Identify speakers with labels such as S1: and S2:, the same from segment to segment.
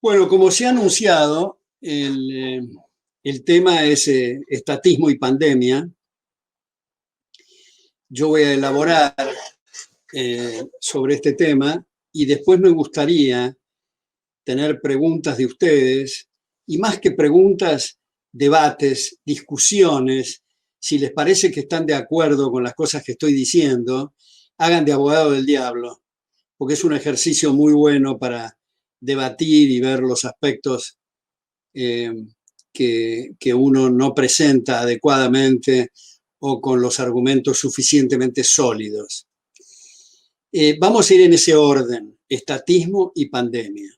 S1: Bueno, como se ha anunciado, el tema es estatismo y pandemia. Yo voy a elaborar sobre este tema y después me gustaría tener preguntas de ustedes y más que preguntas, debates, discusiones. Si les parece que están de acuerdo con las cosas que estoy diciendo, hagan de abogado del diablo, porque es un ejercicio muy bueno para debatir y ver los aspectos eh, que uno no presenta adecuadamente o con los argumentos suficientemente sólidos. Vamos a ir en ese orden, estatismo y pandemia.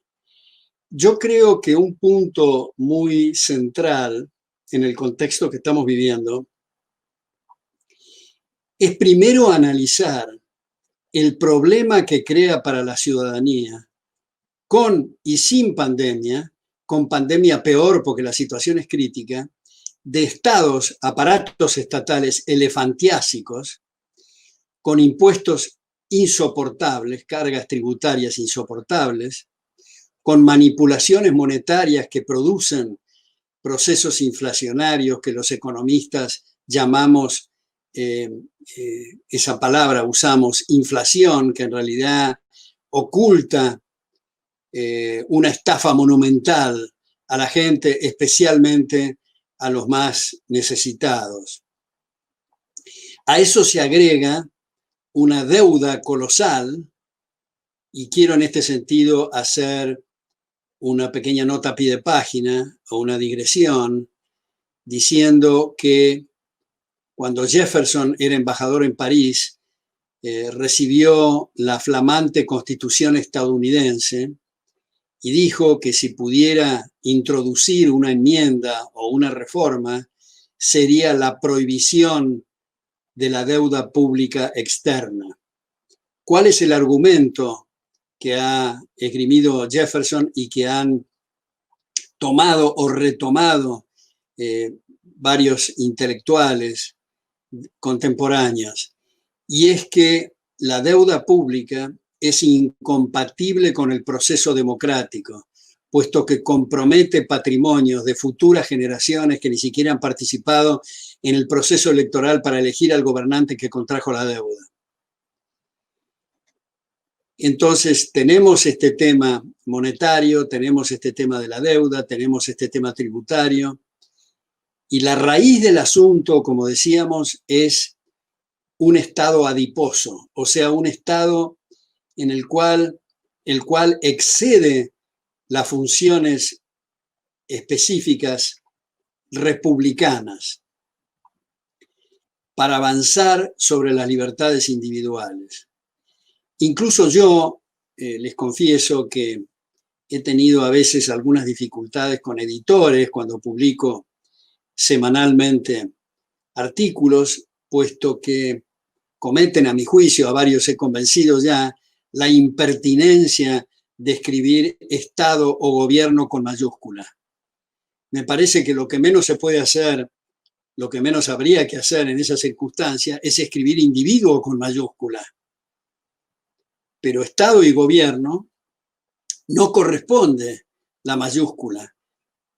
S1: Yo creo que un punto muy central en el contexto que estamos viviendo es primero analizar el problema que crea para la ciudadanía con y sin pandemia, con pandemia peor porque la situación es crítica, de estados, aparatos estatales elefantiásicos, con impuestos insoportables, cargas tributarias insoportables, con manipulaciones monetarias que producen procesos inflacionarios que los economistas llamamos, esa palabra usamos, inflación, que en realidad oculta una estafa monumental a la gente, especialmente a los más necesitados. A eso se agrega una deuda colosal, y quiero en este sentido hacer una pequeña nota a pie de página o una digresión, diciendo que cuando Jefferson era embajador en París, recibió la flamante Constitución estadounidense y dijo que si pudiera introducir una enmienda o una reforma, sería la prohibición de la deuda pública externa. ¿Cuál es el argumento que ha esgrimido Jefferson y que han tomado o retomado varios intelectuales contemporáneos? Y es que la deuda pública es incompatible con el proceso democrático, puesto que compromete patrimonios de futuras generaciones que ni siquiera han participado en el proceso electoral para elegir al gobernante que contrajo la deuda. Entonces, tenemos este tema monetario, tenemos este tema de la deuda, tenemos este tema tributario, y la raíz del asunto, como decíamos, es un estado adiposo, o sea, un estado en el cual excede las funciones específicas republicanas para avanzar sobre las libertades individuales. Incluso yo les confieso que he tenido a veces algunas dificultades con editores cuando publico semanalmente artículos, puesto que cometen, a mi juicio, a varios he convencido ya, la impertinencia de escribir Estado o gobierno con mayúscula. Me parece que lo que menos se puede hacer, lo que menos habría que hacer en esa circunstancia es escribir individuo con mayúscula. Pero Estado y gobierno no corresponde la mayúscula,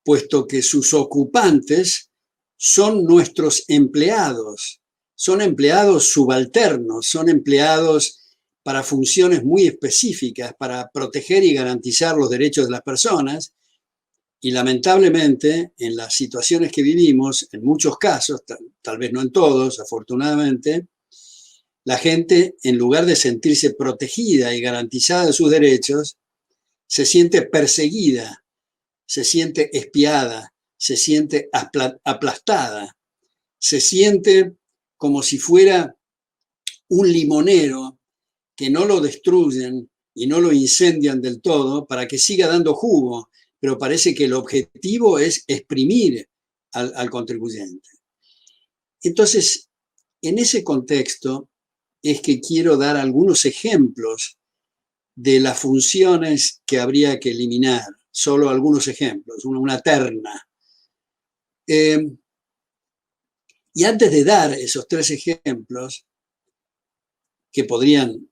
S1: puesto que sus ocupantes son nuestros empleados, son empleados subalternos, son empleados para funciones muy específicas, para proteger y garantizar los derechos de las personas, y lamentablemente en las situaciones que vivimos, en muchos casos, tal vez no en todos, afortunadamente, la gente, en lugar de sentirse protegida y garantizada de sus derechos, se siente perseguida, se siente espiada, se siente aplastada, se siente como si fuera un limonero que no lo destruyen y no lo incendian del todo para que siga dando jugo, pero parece que el objetivo es exprimir al contribuyente. Entonces, en ese contexto es que quiero dar algunos ejemplos de las funciones que habría que eliminar, solo algunos ejemplos, una terna. Y antes de dar esos tres ejemplos, que podrían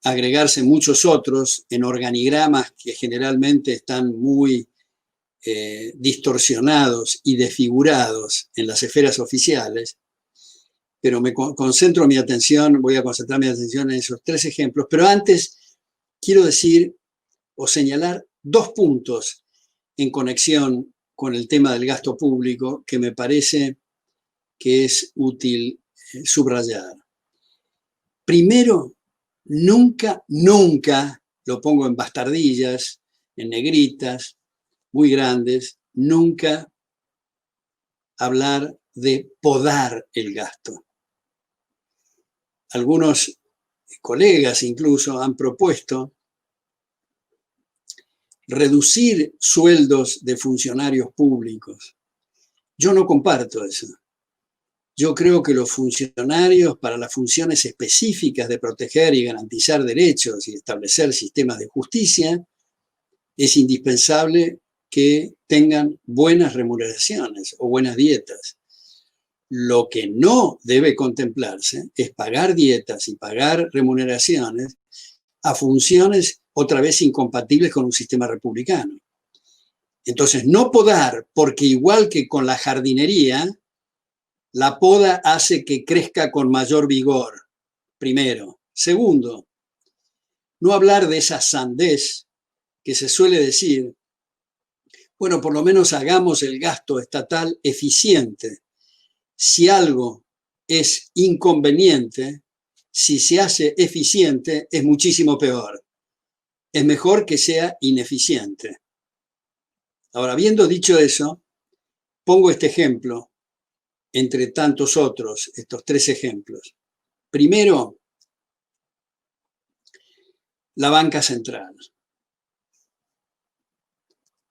S1: agregarse muchos otros en organigramas que generalmente están muy distorsionados y desfigurados en las esferas oficiales, pero voy a concentrar mi atención en esos 3 ejemplos. Pero antes quiero decir o señalar 2 puntos en conexión con el tema del gasto público que me parece que es útil subrayar. Primero, nunca, lo pongo en bastardillas, en negritas, muy grandes, nunca hablar de podar el gasto. Algunos colegas incluso han propuesto reducir sueldos de funcionarios públicos. Yo no comparto eso. Yo creo que los funcionarios, para las funciones específicas de proteger y garantizar derechos y establecer sistemas de justicia, es indispensable que tengan buenas remuneraciones o buenas dietas. Lo que no debe contemplarse es pagar dietas y pagar remuneraciones a funciones otra vez incompatibles con un sistema republicano. Entonces, no podar, porque igual que con la jardinería, la poda hace que crezca con mayor vigor, primero. Segundo, no hablar de esa sandez que se suele decir, bueno, por lo menos hagamos el gasto estatal eficiente. Si algo es inconveniente, si se hace eficiente, es muchísimo peor. Es mejor que sea ineficiente. Ahora, habiendo dicho eso, pongo este ejemplo, entre tantos otros, estos 3 ejemplos. Primero, la banca central.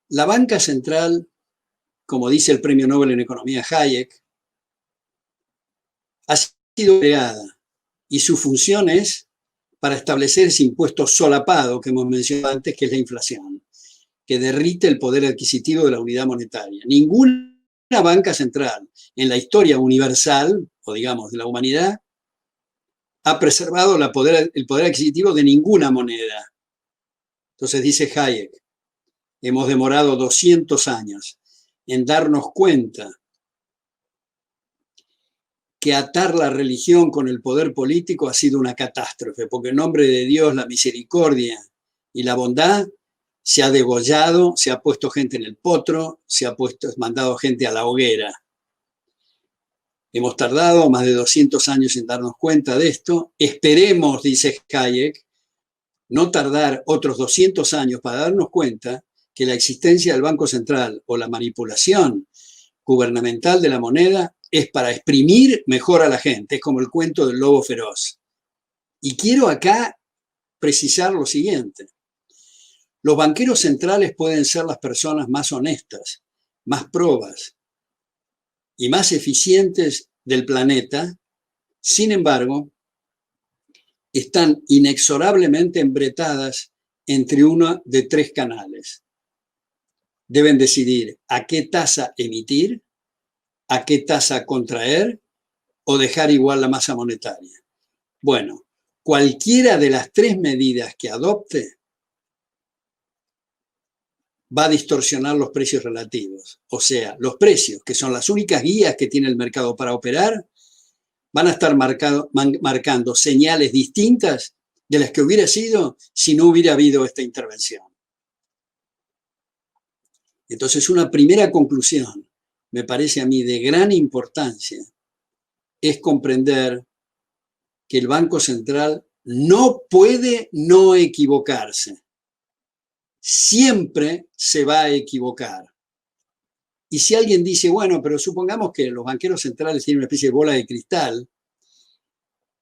S1: La banca central, como dice el premio Nobel en Economía Hayek, ha sido creada y su función es para establecer ese impuesto solapado que hemos mencionado antes, que es la inflación, que derrite el poder adquisitivo de la unidad monetaria. Ninguna banca central en la historia universal, o digamos de la humanidad, ha preservado el poder adquisitivo de ninguna moneda. Entonces dice Hayek, hemos demorado 200 años en darnos cuenta que atar la religión con el poder político ha sido una catástrofe, porque en nombre de Dios, la misericordia y la bondad se ha degollado, se ha puesto gente en el potro, se ha mandado gente a la hoguera. Hemos tardado más de 200 años en darnos cuenta de esto. Esperemos, dice Hayek, no tardar otros 200 años para darnos cuenta que la existencia del Banco Central o la manipulación gubernamental de la moneda es para exprimir mejor a la gente. Es como el cuento del lobo feroz. Y quiero acá precisar lo siguiente. Los banqueros centrales pueden ser las personas más honestas, más probas y más eficientes del planeta. Sin embargo, están inexorablemente embretadas entre uno de 3 canales. Deben decidir a qué tasa emitir, a qué tasa contraer o dejar igual la masa monetaria. Bueno, cualquiera de las 3 medidas que adopte va a distorsionar los precios relativos. O sea, los precios, que son las únicas guías que tiene el mercado para operar, van a estar marcando señales distintas de las que hubiera sido si no hubiera habido esta intervención. Entonces, una primera conclusión, me parece a mí de gran importancia, es comprender que el Banco Central no puede no equivocarse. Siempre se va a equivocar. Y si alguien dice, bueno, pero supongamos que los banqueros centrales tienen una especie de bola de cristal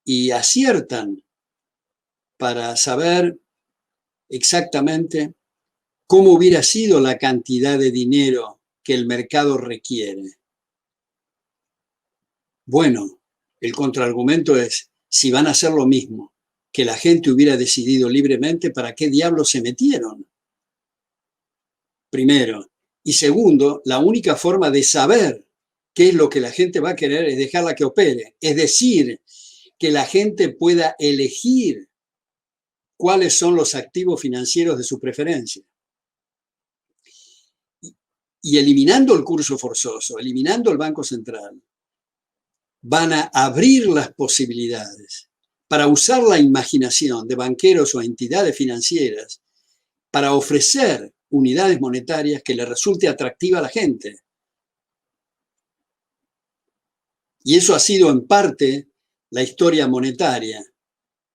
S1: y aciertan para saber exactamente cómo hubiera sido la cantidad de dinero que el mercado requiere. Bueno, el contraargumento es, si van a hacer lo mismo que la gente hubiera decidido libremente, ¿para qué diablos se metieron? Primero. Y segundo, la única forma de saber qué es lo que la gente va a querer es dejarla que opere. Es decir, que la gente pueda elegir cuáles son los activos financieros de su preferencia. Y eliminando el curso forzoso, eliminando el Banco Central, van a abrir las posibilidades para usar la imaginación de banqueros o entidades financieras para ofrecer unidades monetarias que le resulte atractiva a la gente. Y eso ha sido en parte la historia monetaria,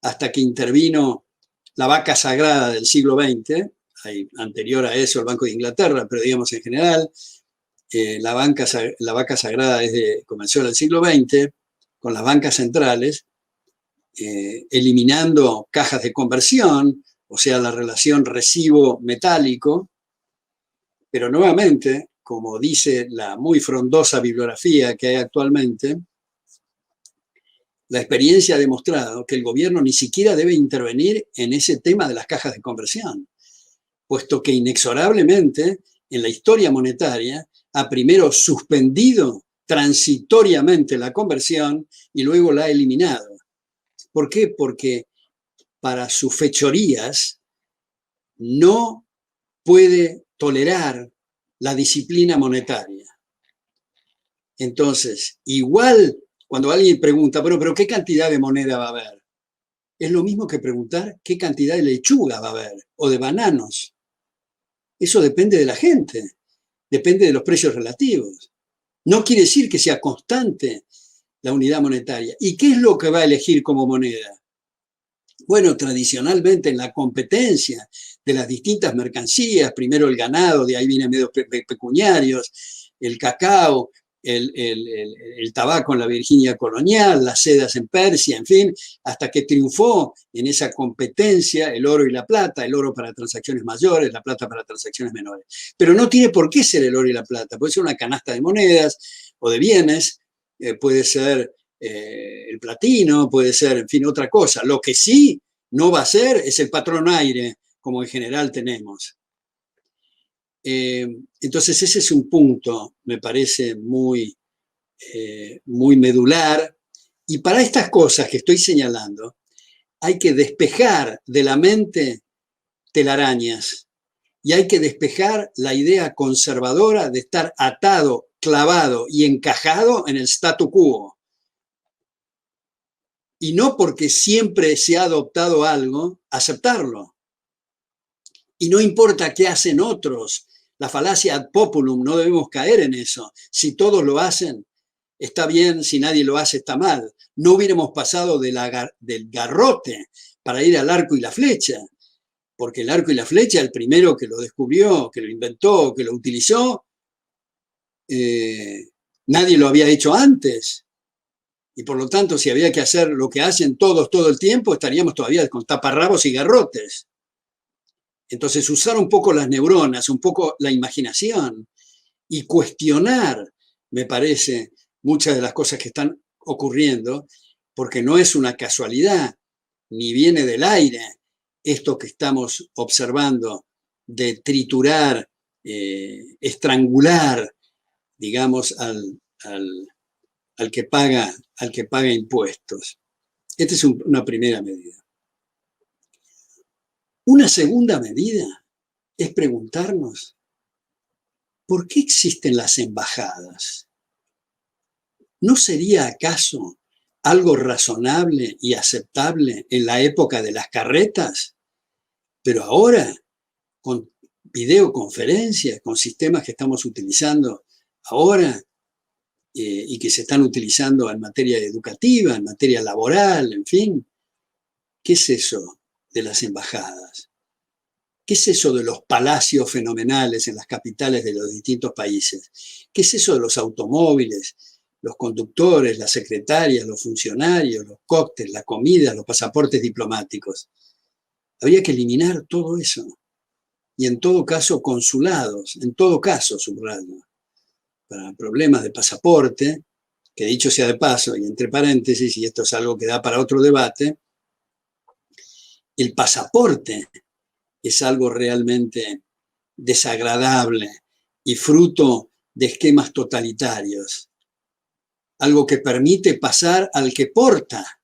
S1: hasta que intervino la vaca sagrada del siglo XX, anterior a eso el Banco de Inglaterra, pero digamos en general, la vaca sagrada comenzó en el siglo XX, con las bancas centrales, eliminando cajas de conversión, o sea, la relación recibo-metálico, pero nuevamente, como dice la muy frondosa bibliografía que hay actualmente, la experiencia ha demostrado que el gobierno ni siquiera debe intervenir en ese tema de las cajas de conversión, puesto que inexorablemente en la historia monetaria ha primero suspendido transitoriamente la conversión y luego la ha eliminado. ¿Por qué? Porque para sus fechorías no puede tolerar la disciplina monetaria. Entonces, igual cuando alguien pregunta, pero ¿qué cantidad de moneda va a haber? Es lo mismo que preguntar qué cantidad de lechuga va a haber o de bananos. Eso depende de la gente, depende de los precios relativos. No quiere decir que sea constante la unidad monetaria. ¿Y qué es lo que va a elegir como moneda? Bueno, tradicionalmente en la competencia de las distintas mercancías, primero el ganado, de ahí vienen medios pecuniarios, el cacao, el tabaco en la Virginia colonial, las sedas en Persia, en fin, hasta que triunfó en esa competencia el oro y la plata, el oro para transacciones mayores, la plata para transacciones menores. Pero no tiene por qué ser el oro y la plata, puede ser una canasta de monedas o de bienes, puede ser el platino, puede ser, en fin, otra cosa. Lo que sí no va a ser es el patrón aire, como en general tenemos. Entonces ese es un punto, me parece muy medular. Y para estas cosas que estoy señalando, hay que despejar de la mente telarañas y hay que despejar la idea conservadora de estar atado, clavado y encajado en el statu quo. Y no porque siempre se ha adoptado algo, aceptarlo. Y no importa qué hacen otros, la falacia ad populum, no debemos caer en eso. Si todos lo hacen, está bien, si nadie lo hace, está mal. No hubiéramos pasado del garrote para ir al arco y la flecha, porque el arco y la flecha, el primero que lo descubrió, que lo inventó, que lo utilizó, nadie lo había hecho antes. Y por lo tanto, si había que hacer lo que hacen todos todo el tiempo, estaríamos todavía con taparrabos y garrotes. Entonces, usar un poco las neuronas, un poco la imaginación y cuestionar, me parece, muchas de las cosas que están ocurriendo, porque no es una casualidad, ni viene del aire esto que estamos observando de triturar, estrangular, digamos, al que paga impuestos. Esta es una primera medida. Una segunda medida es preguntarnos, ¿por qué existen las embajadas? ¿No sería acaso algo razonable y aceptable en la época de las carretas? Pero ahora, con videoconferencias, con sistemas que estamos utilizando ahora, y que se están utilizando en materia educativa, en materia laboral, en fin. ¿Qué es eso de las embajadas? ¿Qué es eso de los palacios fenomenales en las capitales de los distintos países? ¿Qué es eso de los automóviles, los conductores, las secretarias, los funcionarios, los cócteles, la comida, los pasaportes diplomáticos? Habría que eliminar todo eso. Y en todo caso, consulados, en todo caso, subrayo, para problemas de pasaporte, que dicho sea de paso, y entre paréntesis, y esto es algo que da para otro debate, el pasaporte es algo realmente desagradable y fruto de esquemas totalitarios. Algo que permite pasar al que porta.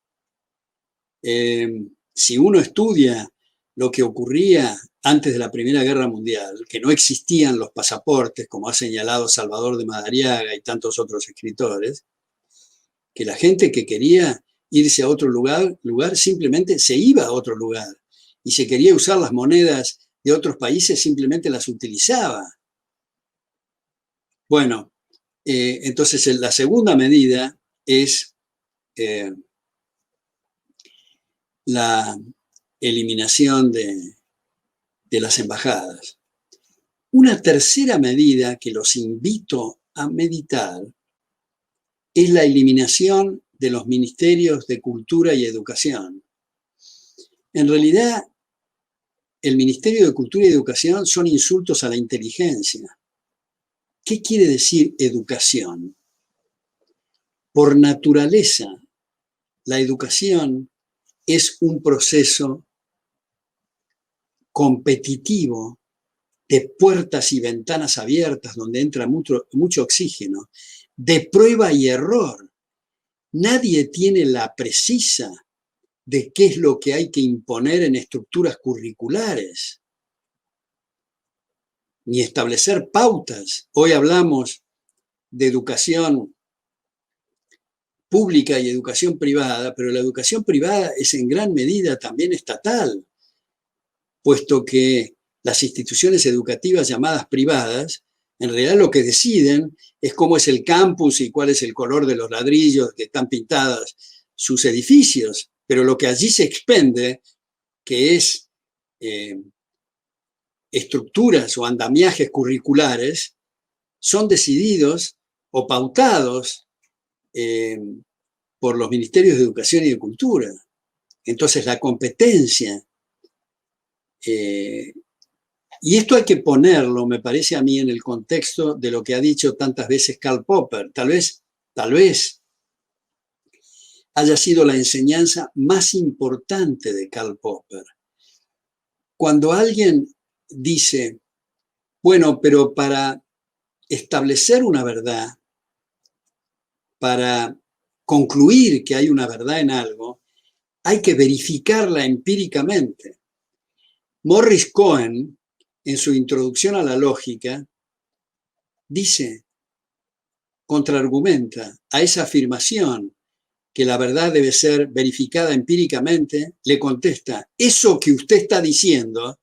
S1: Si uno estudia lo que ocurría antes de la Primera Guerra Mundial, que no existían los pasaportes, como ha señalado Salvador de Madariaga y tantos otros escritores, que la gente que quería irse a otro lugar simplemente se iba a otro lugar, y si quería usar las monedas de otros países simplemente las utilizaba. Bueno, entonces la segunda medida es la eliminación de las embajadas. Una tercera medida que los invito a meditar es la eliminación de los ministerios de Cultura y Educación. En realidad, el Ministerio de Cultura y Educación son insultos a la inteligencia. ¿Qué quiere decir educación? Por naturaleza, la educación es un proceso competitivo de puertas y ventanas abiertas donde entra mucho oxígeno, de prueba y error. Nadie tiene la precisa de qué es lo que hay que imponer en estructuras curriculares, ni establecer pautas. Hoy hablamos de educación pública y educación privada, pero la educación privada es en gran medida también estatal, puesto que las instituciones educativas llamadas privadas, en realidad lo que deciden es cómo es el campus y cuál es el color de los ladrillos que están pintadas sus edificios, pero lo que allí se expende, que es estructuras o andamiajes curriculares, son decididos o pautados por los ministerios de Educación y de Cultura. Entonces la competencia, y esto hay que ponerlo, me parece a mí, en el contexto de lo que ha dicho tantas veces Karl Popper. Tal vez haya sido la enseñanza más importante de Karl Popper. Cuando alguien dice, bueno, pero para establecer una verdad, para concluir que hay una verdad en algo, hay que verificarla empíricamente. Morris Cohen, en su introducción a la lógica, dice, contraargumenta a esa afirmación que la verdad debe ser verificada empíricamente, le contesta, eso que usted está diciendo,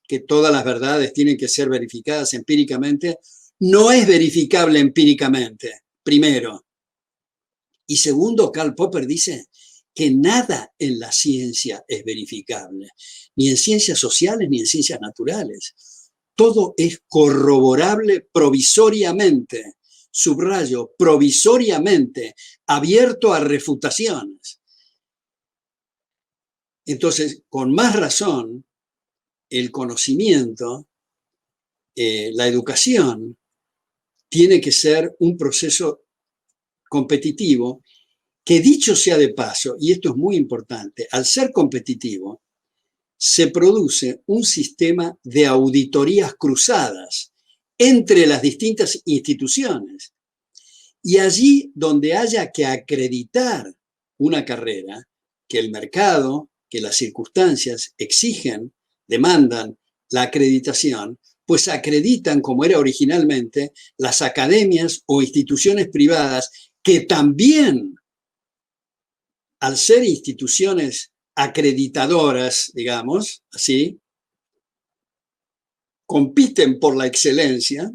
S1: que todas las verdades tienen que ser verificadas empíricamente, no es verificable empíricamente, primero. Y segundo, Karl Popper dice que nada en la ciencia es verificable, ni en ciencias sociales ni en ciencias naturales. Todo es corroborable provisoriamente, subrayo, provisoriamente, abierto a refutaciones. Entonces, con más razón, el conocimiento, la educación, tiene que ser un proceso competitivo que, dicho sea de paso, y esto es muy importante, al ser competitivo, se produce un sistema de auditorías cruzadas entre las distintas instituciones. Y allí donde haya que acreditar una carrera, que el mercado, que las circunstancias exigen, demandan la acreditación, pues acreditan, como era originalmente, las academias o instituciones privadas que también, al ser instituciones acreditadoras, digamos, así, compiten por la excelencia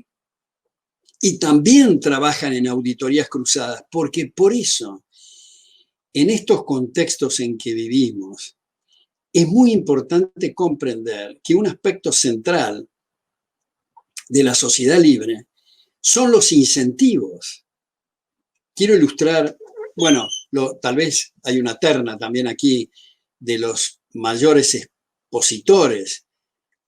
S1: y también trabajan en auditorías cruzadas, porque por eso, en estos contextos en que vivimos, es muy importante comprender que un aspecto central de la sociedad libre son los incentivos. Quiero ilustrar, bueno, tal vez hay una terna también aquí de los mayores expositores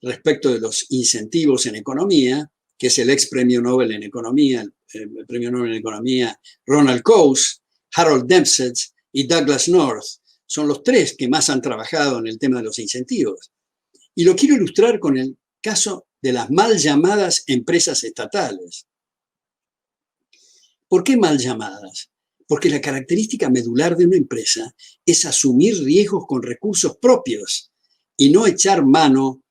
S1: respecto de los incentivos en economía, que es el ex premio Nobel en economía, el premio Nobel en economía Ronald Coase, Harold Dempsey y Douglas North. Son los tres que más han trabajado en el tema de los incentivos. Y lo quiero ilustrar con el caso de las mal llamadas empresas estatales. ¿Por qué mal llamadas? Porque la característica medular de una empresa es asumir riesgos con recursos propios. y no echar mano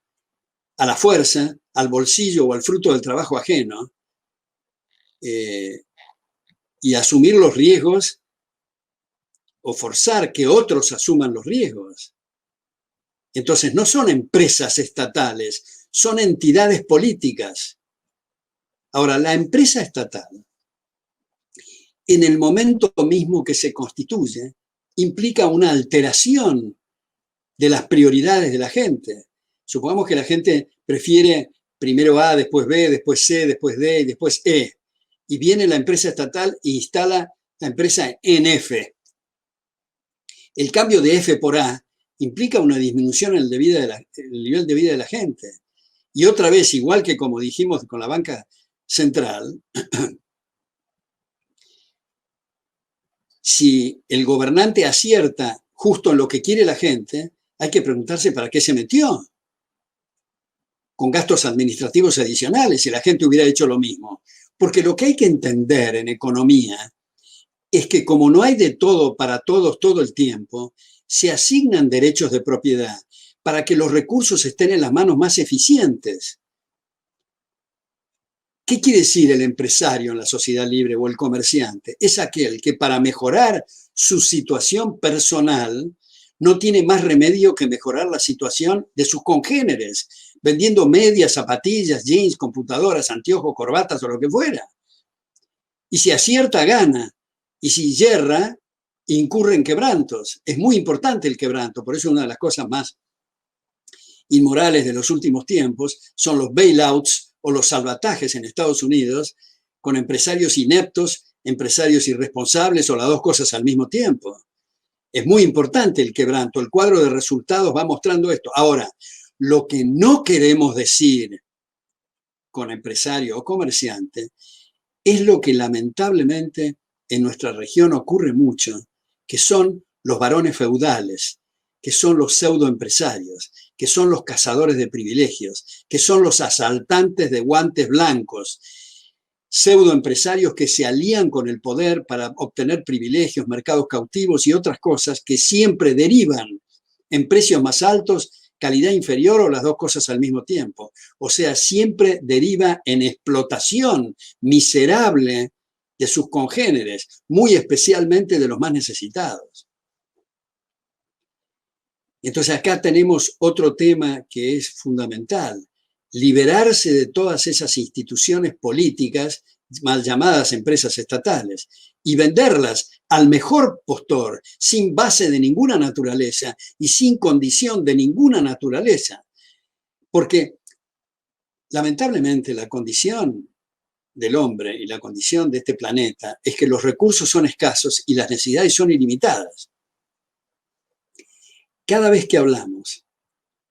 S1: a la fuerza, al bolsillo o al fruto del trabajo ajeno, y asumir los riesgos o forzar que otros asuman los riesgos. Entonces no son empresas estatales, son entidades políticas. Ahora, la empresa estatal, en el momento mismo que se constituye, implica una alteración de las prioridades de la gente. Supongamos que la gente prefiere primero A, después B, después C, después D y después E. Y viene la empresa estatal e instala la empresa en F. El cambio de F por A implica una disminución en el nivel de vida de la gente. Y otra vez, igual que como dijimos con la banca central, si el gobernante acierta justo en lo que quiere la gente, hay que preguntarse para qué se metió, con gastos administrativos adicionales, si la gente hubiera hecho lo mismo. Porque lo que hay que entender en economía es que como no hay de todo para todos todo el tiempo, se asignan derechos de propiedad para que los recursos estén en las manos más eficientes. ¿Qué quiere decir el empresario en la sociedad libre o el comerciante? Es aquel que para mejorar su situación personal no tiene más remedio que mejorar la situación de sus congéneres, vendiendo medias, zapatillas, jeans, computadoras, anteojos, corbatas o lo que fuera. Y si acierta, gana. Y si yerra, incurre en quebrantos. Es muy importante el quebranto, por eso una de las cosas más inmorales de los últimos tiempos son los bailouts o los salvatajes en Estados Unidos con empresarios ineptos, empresarios irresponsables o las dos cosas al mismo tiempo. Es muy importante el quebranto, el cuadro de resultados va mostrando esto. Ahora, lo que no queremos decir con empresario o comerciante es lo que lamentablemente en nuestra región ocurre mucho, que son los varones feudales, que son los pseudoempresarios, que son los cazadores de privilegios, que son los asaltantes de guantes blancos, pseudoempresarios que se alían con el poder para obtener privilegios, mercados cautivos y otras cosas que siempre derivan en precios más altos, calidad inferior o las dos cosas al mismo tiempo. O sea, siempre deriva en explotación miserable de sus congéneres, muy especialmente de los más necesitados. Entonces acá tenemos otro tema que es fundamental, liberarse de todas esas instituciones políticas, mal llamadas empresas estatales, y venderlas al mejor postor, sin base de ninguna naturaleza y sin condición de ninguna naturaleza. Porque lamentablemente la condición del hombre y la condición de este planeta es que los recursos son escasos y las necesidades son ilimitadas. Cada vez que hablamos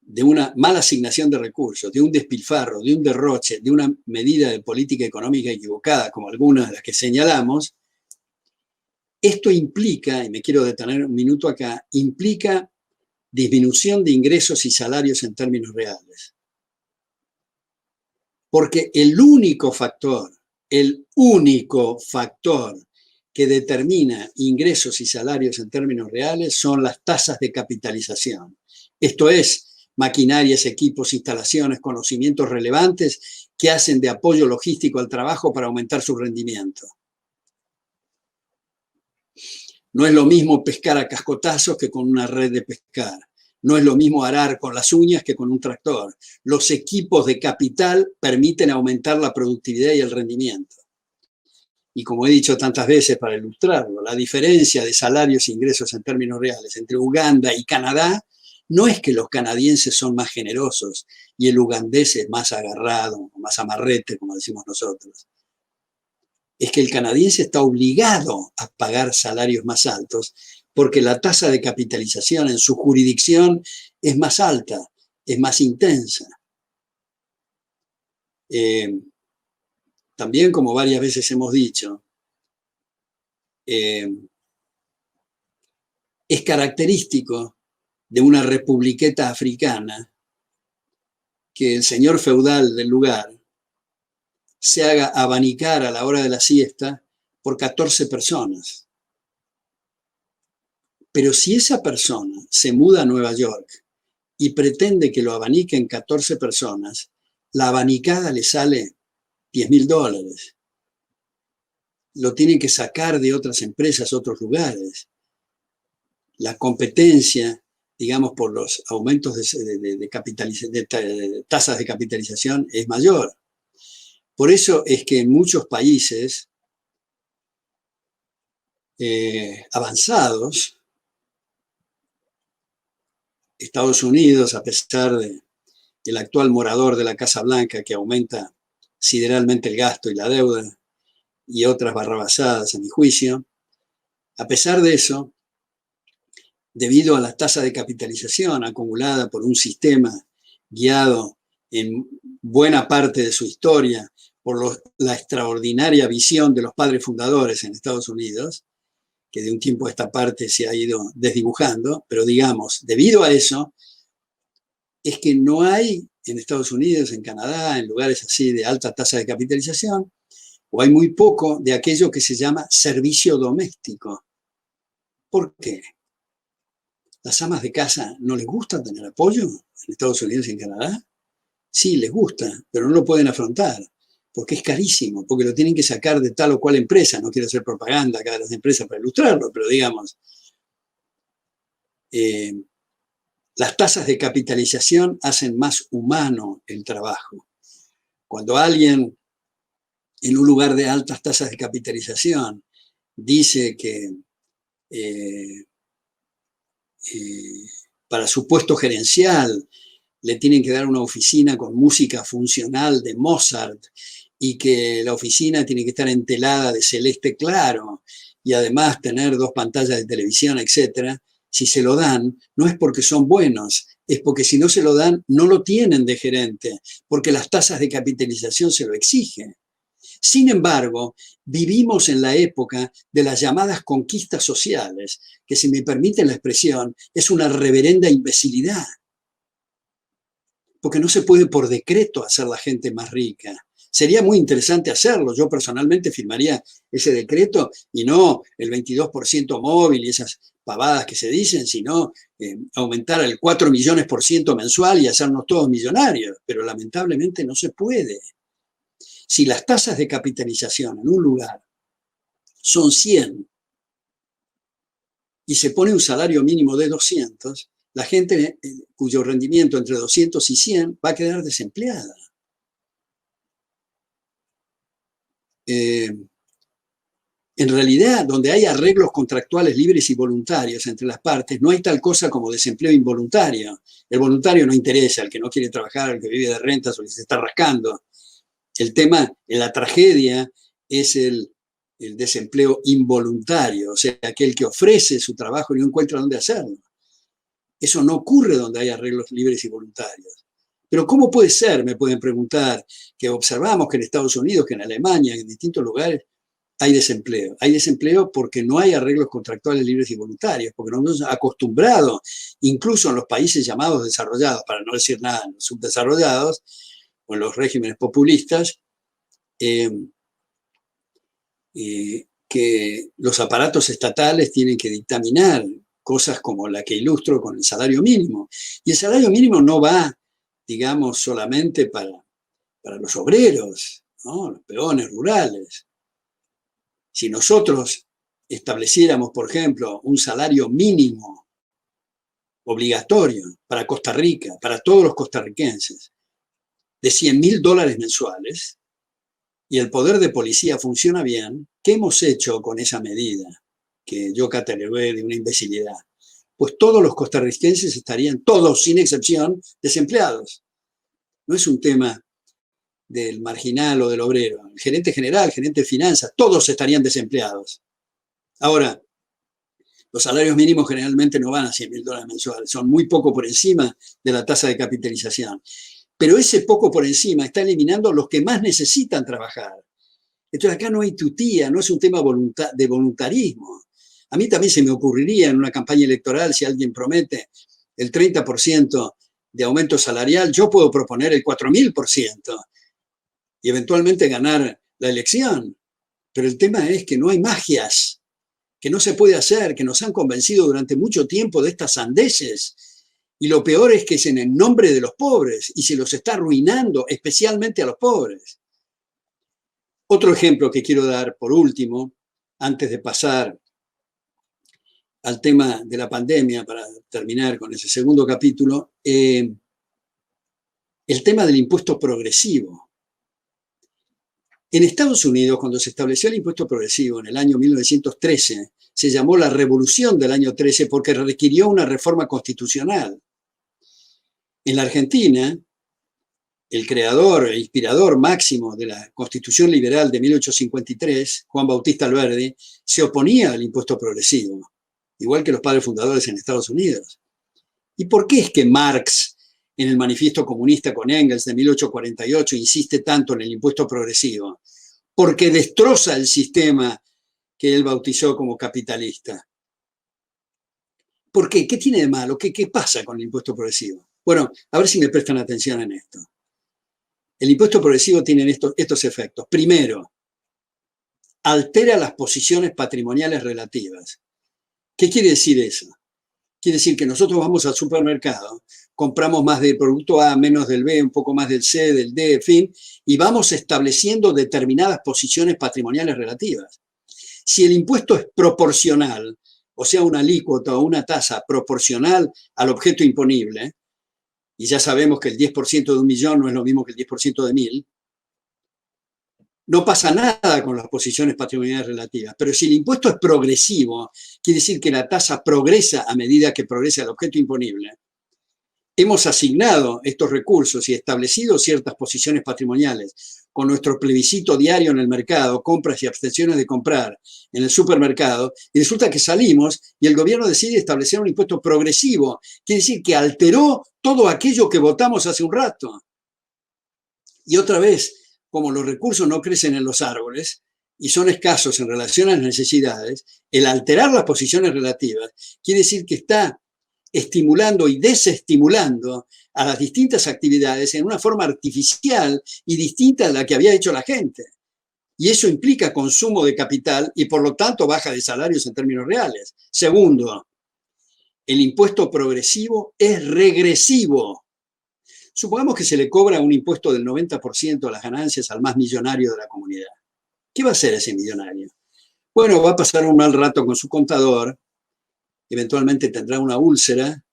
S1: de una mala asignación de recursos, de un despilfarro, de un derroche, de una medida de política económica equivocada, como algunas de las que señalamos, esto implica, y me quiero detener un minuto acá, implica disminución de ingresos y salarios en términos reales. Porque el único factor que determina ingresos y salarios en términos reales son las tasas de capitalización. Esto es, maquinarias, equipos, instalaciones, conocimientos relevantes que hacen de apoyo logístico al trabajo para aumentar su rendimiento. No es lo mismo pescar a cascotazos que con una red de pescar. No es lo mismo arar con las uñas que con un tractor. Los equipos de capital permiten aumentar la productividad y el rendimiento. Y como he dicho tantas veces para ilustrarlo, la diferencia de salarios e ingresos en términos reales entre Uganda y Canadá no es que los canadienses son más generosos y el ugandés es más agarrado, más amarrete, como decimos nosotros. Es que el canadiense está obligado a pagar salarios más altos porque la tasa de capitalización en su jurisdicción es más alta, es más intensa. También, como varias veces hemos dicho, es característico de una republiqueta africana que el señor feudal del lugar se haga abanicar a la hora de la siesta por 14 personas. Pero si esa persona se muda a Nueva York y pretende que lo abaniquen 14 personas, la abanicada le sale $10.000. Lo tienen que sacar de otras empresas, otros lugares. La competencia, digamos, por los aumentos de tasas de capitalización es mayor. Por eso es que en muchos países avanzados, Estados Unidos, a pesar del actual morador de la Casa Blanca que aumenta sideralmente el gasto y la deuda y otras barrabasadas, a mi juicio, a pesar de eso, debido a la tasa de capitalización acumulada por un sistema guiado en buena parte de su historia por la extraordinaria visión de los padres fundadores en Estados Unidos, que de un tiempo a esta parte se ha ido desdibujando, pero digamos, debido a eso, es que no hay en Estados Unidos, en Canadá, en lugares así de alta tasa de capitalización, o hay muy poco de aquello que se llama servicio doméstico. ¿Por qué? ¿Las amas de casa no les gusta tener apoyo en Estados Unidos y en Canadá? Sí, les gusta, pero no lo pueden afrontar, porque es carísimo, porque lo tienen que sacar de tal o cual empresa. No quiero hacer propaganda acá de las empresas para ilustrarlo, pero digamos, las tasas de capitalización hacen más humano el trabajo. Cuando alguien en un lugar de altas tasas de capitalización dice que para su puesto gerencial le tienen que dar una oficina con música funcional de Mozart y que la oficina tiene que estar entelada de celeste claro y además tener 2 pantallas de televisión, etcétera. Si se lo dan, no es porque son buenos, es porque si no se lo dan, no lo tienen de gerente, porque las tasas de capitalización se lo exigen. Sin embargo, vivimos en la época de las llamadas conquistas sociales, que si me permiten la expresión, es una reverenda imbecilidad. Porque no se puede por decreto hacer la gente más rica. Sería muy interesante hacerlo. Yo personalmente firmaría ese decreto y no el 22% móvil y esas pavadas que se dicen, sino aumentar el 4 millones% mensual y hacernos todos millonarios. Pero lamentablemente no se puede. Si las tasas de capitalización en un lugar son 100 y se pone un salario mínimo de 200, la gente cuyo rendimiento entre 200 y 100 va a quedar desempleada. En realidad, donde hay arreglos contractuales libres y voluntarios entre las partes, no hay tal cosa como desempleo involuntario. El voluntario no interesa, el que no quiere trabajar, el que vive de rentas o el que se está rascando. El tema, la tragedia, es el desempleo involuntario, o sea, aquel que ofrece su trabajo y no encuentra dónde hacerlo. Eso no ocurre donde hay arreglos libres y voluntarios. Pero ¿cómo puede ser, me pueden preguntar, que observamos que en Estados Unidos, que en Alemania, en distintos lugares, hay desempleo? Hay desempleo porque no hay arreglos contractuales libres y voluntarios, porque nos hemos acostumbrado, incluso en los países llamados desarrollados, para no decir nada, en los subdesarrollados, o en los regímenes populistas, que los aparatos estatales tienen que dictaminar cosas como la que ilustro con el salario mínimo. Y el salario mínimo no va, digamos, solamente para los obreros, ¿no? Los peones rurales. Si nosotros estableciéramos, por ejemplo, un salario mínimo obligatorio para Costa Rica, para todos los costarricenses, de $100.000 mensuales, y el poder de policía funciona bien, ¿qué hemos hecho con esa medida que yo catalogué de una imbecilidad? Pues todos los costarricenses estarían, todos sin excepción, desempleados. No es un tema del marginal o del obrero. El gerente general, el gerente de finanzas, todos estarían desempleados. Ahora, los salarios mínimos generalmente no van a $100.000 mensuales, son muy poco por encima de la tasa de capitalización. Pero ese poco por encima está eliminando a los que más necesitan trabajar. Entonces acá no hay tutía, no es un tema de voluntarismo. A mí también se me ocurriría en una campaña electoral, si alguien promete el 30% de aumento salarial, yo puedo proponer el 4.000% y eventualmente ganar la elección. Pero el tema es que no hay magias, que no se puede hacer, que nos han convencido durante mucho tiempo de estas sandeces Y lo peor es que es en el nombre de los pobres y se los está arruinando, especialmente a los pobres. Otro ejemplo que quiero dar por último, antes de pasar al tema de la pandemia, para terminar con ese segundo capítulo, el tema del impuesto progresivo. En Estados Unidos, cuando se estableció el impuesto progresivo en el año 1913, se llamó la Revolución del año 13 porque requirió una reforma constitucional. En la Argentina, el creador e inspirador máximo de la Constitución Liberal de 1853, Juan Bautista Alberdi, se oponía al impuesto progresivo, igual que los padres fundadores en Estados Unidos. ¿Y por qué es que Marx, en el Manifiesto Comunista con Engels de 1848, insiste tanto en el impuesto progresivo? Porque destroza el sistema que él bautizó como capitalista. ¿Por qué? ¿Qué tiene de malo? ¿Qué pasa con el impuesto progresivo? Bueno, a ver si me prestan atención en esto. El impuesto progresivo tiene estos efectos. Primero, altera las posiciones patrimoniales relativas. ¿Qué quiere decir eso? Quiere decir que nosotros vamos al supermercado, compramos más del producto A, menos del B, un poco más del C, del D, en fin, y vamos estableciendo determinadas posiciones patrimoniales relativas. Si el impuesto es proporcional, o sea, una alícuota o una tasa proporcional al objeto imponible, y ya sabemos que el 10% de 1.000.000 no es lo mismo que el 10% de 1.000, no pasa nada con las posiciones patrimoniales relativas. Pero si el impuesto es progresivo, quiere decir que la tasa progresa a medida que progresa el objeto imponible. Hemos asignado estos recursos y establecido ciertas posiciones patrimoniales con nuestro plebiscito diario en el mercado, compras y abstenciones de comprar en el supermercado, y resulta que salimos y el gobierno decide establecer un impuesto progresivo. Quiere decir que alteró todo aquello que votamos hace un rato. Y otra vez, como los recursos no crecen en los árboles y son escasos en relación a las necesidades, el alterar las posiciones relativas quiere decir que está estimulando y desestimulando a las distintas actividades en una forma artificial y distinta a la que había hecho la gente. Y eso implica consumo de capital y por lo tanto baja de salarios en términos reales. Segundo, el impuesto progresivo es regresivo. Supongamos que se le cobra un impuesto del 90% de las ganancias al más millonario de la comunidad. ¿Qué va a hacer ese millonario? Bueno, va a pasar un mal rato con su contador, eventualmente tendrá una úlcera,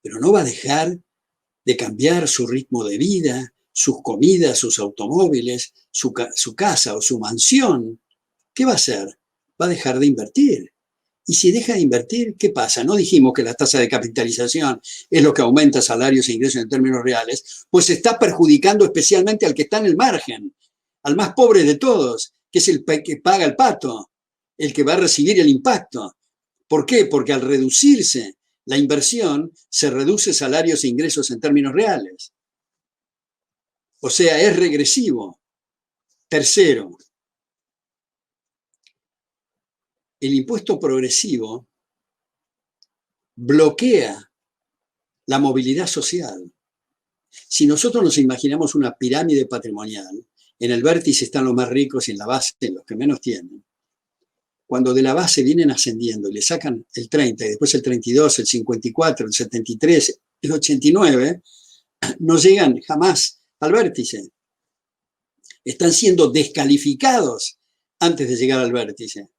S1: pero no va a dejar de cambiar su ritmo de vida, sus comidas, sus automóviles, su casa o su mansión. ¿Qué va a hacer? Va a dejar de invertir. Y si deja de invertir, ¿qué pasa? No dijimos que la tasa de capitalización es lo que aumenta salarios e ingresos en términos reales, pues se está perjudicando especialmente al que está en el margen, al más pobre de todos, que es el que paga el pato, el que va a recibir el impacto. ¿Por qué? Porque al reducirse la inversión, se reduce salarios e ingresos en términos reales. O sea, es regresivo. Tercero, el impuesto progresivo bloquea la movilidad social. Si nosotros nos imaginamos una pirámide patrimonial, en el vértice están los más ricos y en la base los que menos tienen. Cuando de la base vienen ascendiendo y le sacan el 30 y después el 32, el 54, el 73, el 89, no llegan jamás al vértice. Están siendo descalificados antes de llegar al vértice.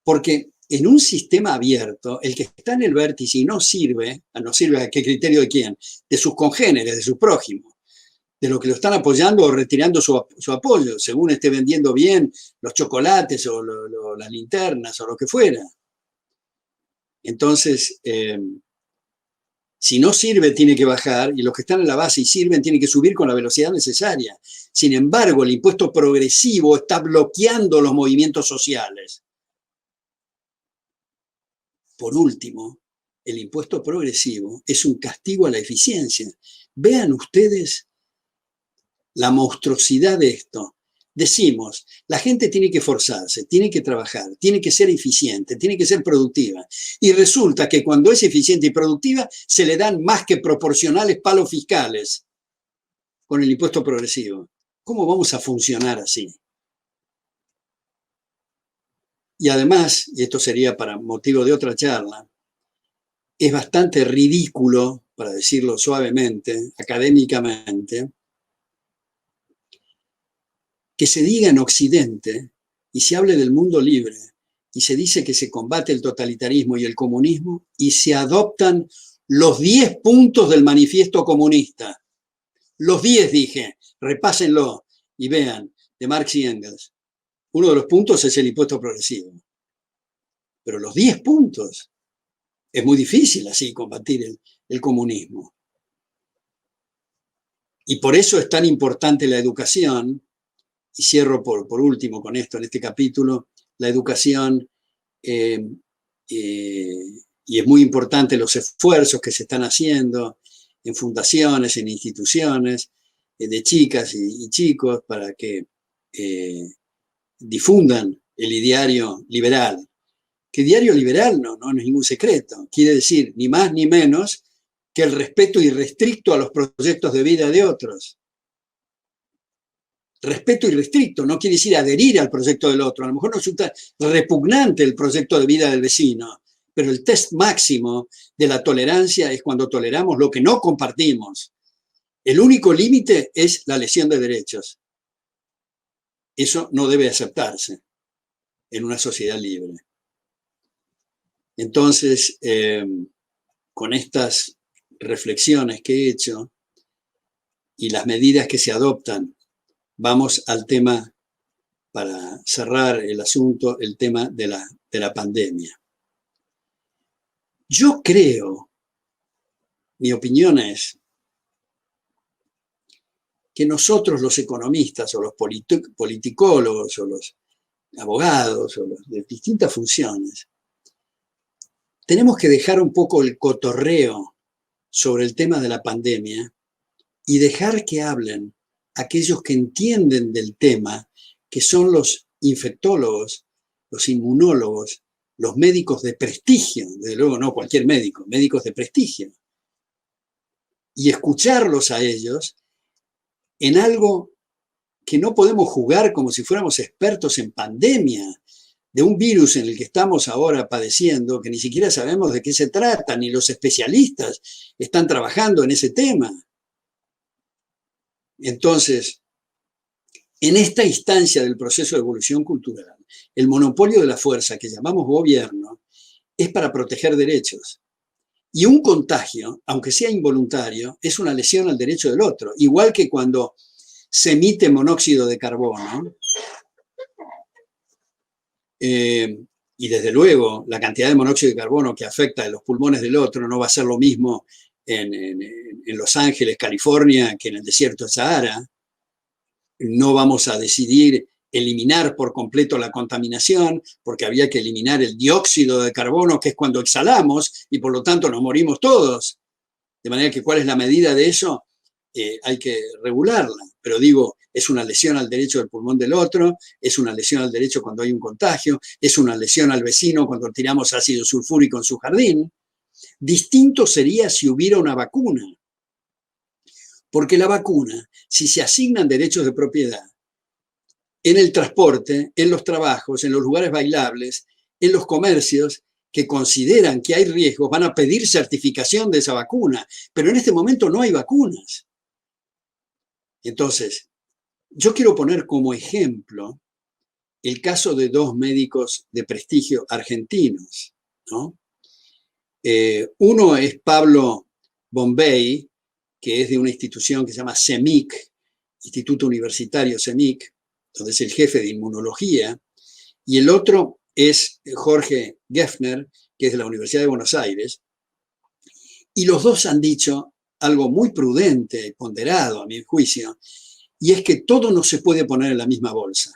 S1: Porque en un sistema abierto, el que está en el vértice y no sirve ¿a qué criterio de quién? De sus congéneres, de su prójimo, de los que lo están apoyando o retirando su apoyo, según esté vendiendo bien los chocolates o las linternas o lo que fuera. Entonces, si no sirve, tiene que bajar, y los que están en la base y sirven tienen que subir con la velocidad necesaria. Sin embargo, el impuesto progresivo está bloqueando los movimientos sociales. Por último, el impuesto progresivo es un castigo a la eficiencia. Vean ustedes la monstruosidad de esto. Decimos, la gente tiene que esforzarse, tiene que trabajar, tiene que ser eficiente, tiene que ser productiva. Y resulta que cuando es eficiente y productiva, se le dan más que proporcionales palos fiscales con el impuesto progresivo. ¿Cómo vamos a funcionar así? Y además, y esto sería para motivo de otra charla, es bastante ridículo, para decirlo suavemente, académicamente, que se diga en Occidente y se hable del mundo libre y se dice que se combate el totalitarismo y el comunismo y se adoptan los 10 puntos del manifiesto comunista. Los 10, dije, repásenlo y vean, de Marx y Engels. Uno de los puntos es el impuesto progresivo. Pero los 10 puntos, es muy difícil así combatir el comunismo. Y por eso es tan importante la educación, y cierro por último con esto en este capítulo, la educación, y es muy importante los esfuerzos que se están haciendo en fundaciones, en instituciones, de chicas y chicos para que difundan el ideario liberal. Que ideario liberal no es ningún secreto, quiere decir ni más ni menos que el respeto irrestricto a los proyectos de vida de otros. Respeto irrestricto no quiere decir adherir al proyecto del otro. A lo mejor nos resulta repugnante el proyecto de vida del vecino, pero el test máximo de la tolerancia es cuando toleramos lo que no compartimos. El único límite es la lesión de derechos. Eso no debe aceptarse en una sociedad libre. Entonces, con estas reflexiones que he hecho y las medidas que se adoptan, vamos al tema, para cerrar el asunto, el tema de la pandemia. Yo creo, mi opinión es, que nosotros los economistas o los politicólogos o los abogados o los de distintas funciones, tenemos que dejar un poco el cotorreo sobre el tema de la pandemia y dejar que hablen aquellos que entienden del tema, que son los infectólogos, los inmunólogos, los médicos de prestigio, desde luego no cualquier médico, médicos de prestigio, y escucharlos a ellos en algo que no podemos jugar como si fuéramos expertos en pandemia, de un virus en el que estamos ahora padeciendo, que ni siquiera sabemos de qué se trata, ni los especialistas están trabajando en ese tema. Entonces, en esta instancia del proceso de evolución cultural, el monopolio de la fuerza que llamamos gobierno es para proteger derechos. Y un contagio, aunque sea involuntario, es una lesión al derecho del otro. Igual que cuando se emite monóxido de carbono, y desde luego la cantidad de monóxido de carbono que afecta a los pulmones del otro no va a ser lo mismo en Los Ángeles, California, que en el desierto de Sahara. No vamos a decidir eliminar por completo la contaminación, porque había que eliminar el dióxido de carbono, que es cuando exhalamos, y por lo tanto nos morimos todos. De manera que, ¿cuál es la medida de eso? Hay que regularla. Pero digo, es una lesión al derecho del pulmón del otro, es una lesión al derecho cuando hay un contagio, es una lesión al vecino cuando tiramos ácido sulfúrico en su jardín. Distinto sería si hubiera una vacuna. Porque la vacuna, si se asignan derechos de propiedad, en el transporte, en los trabajos, en los lugares bailables, en los comercios que consideran que hay riesgos, van a pedir certificación de esa vacuna. Pero en este momento no hay vacunas. Entonces, yo quiero poner como ejemplo el caso de dos médicos de prestigio argentinos, ¿no? Uno es Pablo Bombay, que es de una institución que se llama CEMIC, Instituto Universitario CEMIC, donde es el jefe de inmunología, y el otro es Jorge Geffner, que es de la Universidad de Buenos Aires, y los dos han dicho algo muy prudente y ponderado, a mi juicio, y es que todo no se puede poner en la misma bolsa.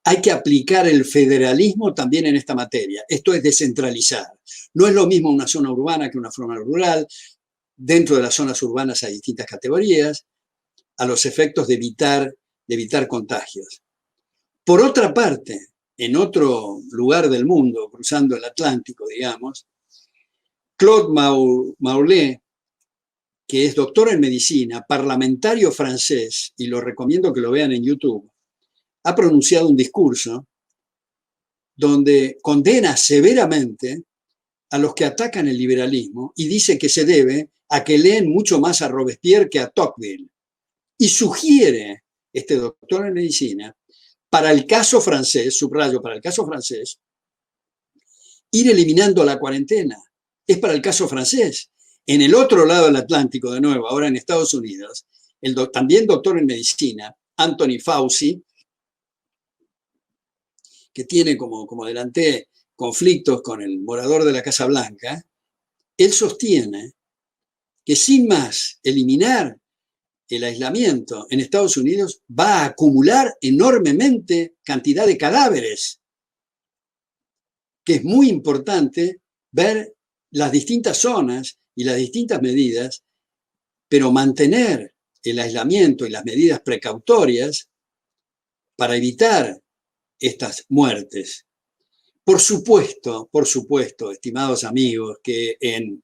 S1: Hay que aplicar el federalismo también en esta materia. Esto es descentralizar. No es lo mismo una zona urbana que una zona rural. Dentro de las zonas urbanas hay distintas categorías a los efectos de evitar contagios. Por otra parte, en otro lugar del mundo, cruzando el Atlántico, digamos, Claude Maurlet, que es doctor en medicina, parlamentario francés, y lo recomiendo que lo vean en YouTube, ha pronunciado un discurso donde condena severamente a los que atacan el liberalismo y dice que se debe a que leen mucho más a Robespierre que a Tocqueville. Y sugiere, este doctor en medicina, para el caso francés, subrayo, para el caso francés, ir eliminando la cuarentena. Es para el caso francés. En el otro lado del Atlántico, de nuevo, ahora en Estados Unidos, también doctor en medicina, Anthony Fauci, que tiene como adelanté conflictos con el morador de la Casa Blanca, él sostiene que sin más eliminar el aislamiento en Estados Unidos va a acumular enormemente cantidad de cadáveres, que es muy importante ver las distintas zonas y las distintas medidas, pero mantener el aislamiento y las medidas precautorias para evitar estas muertes. Por supuesto, estimados amigos, que en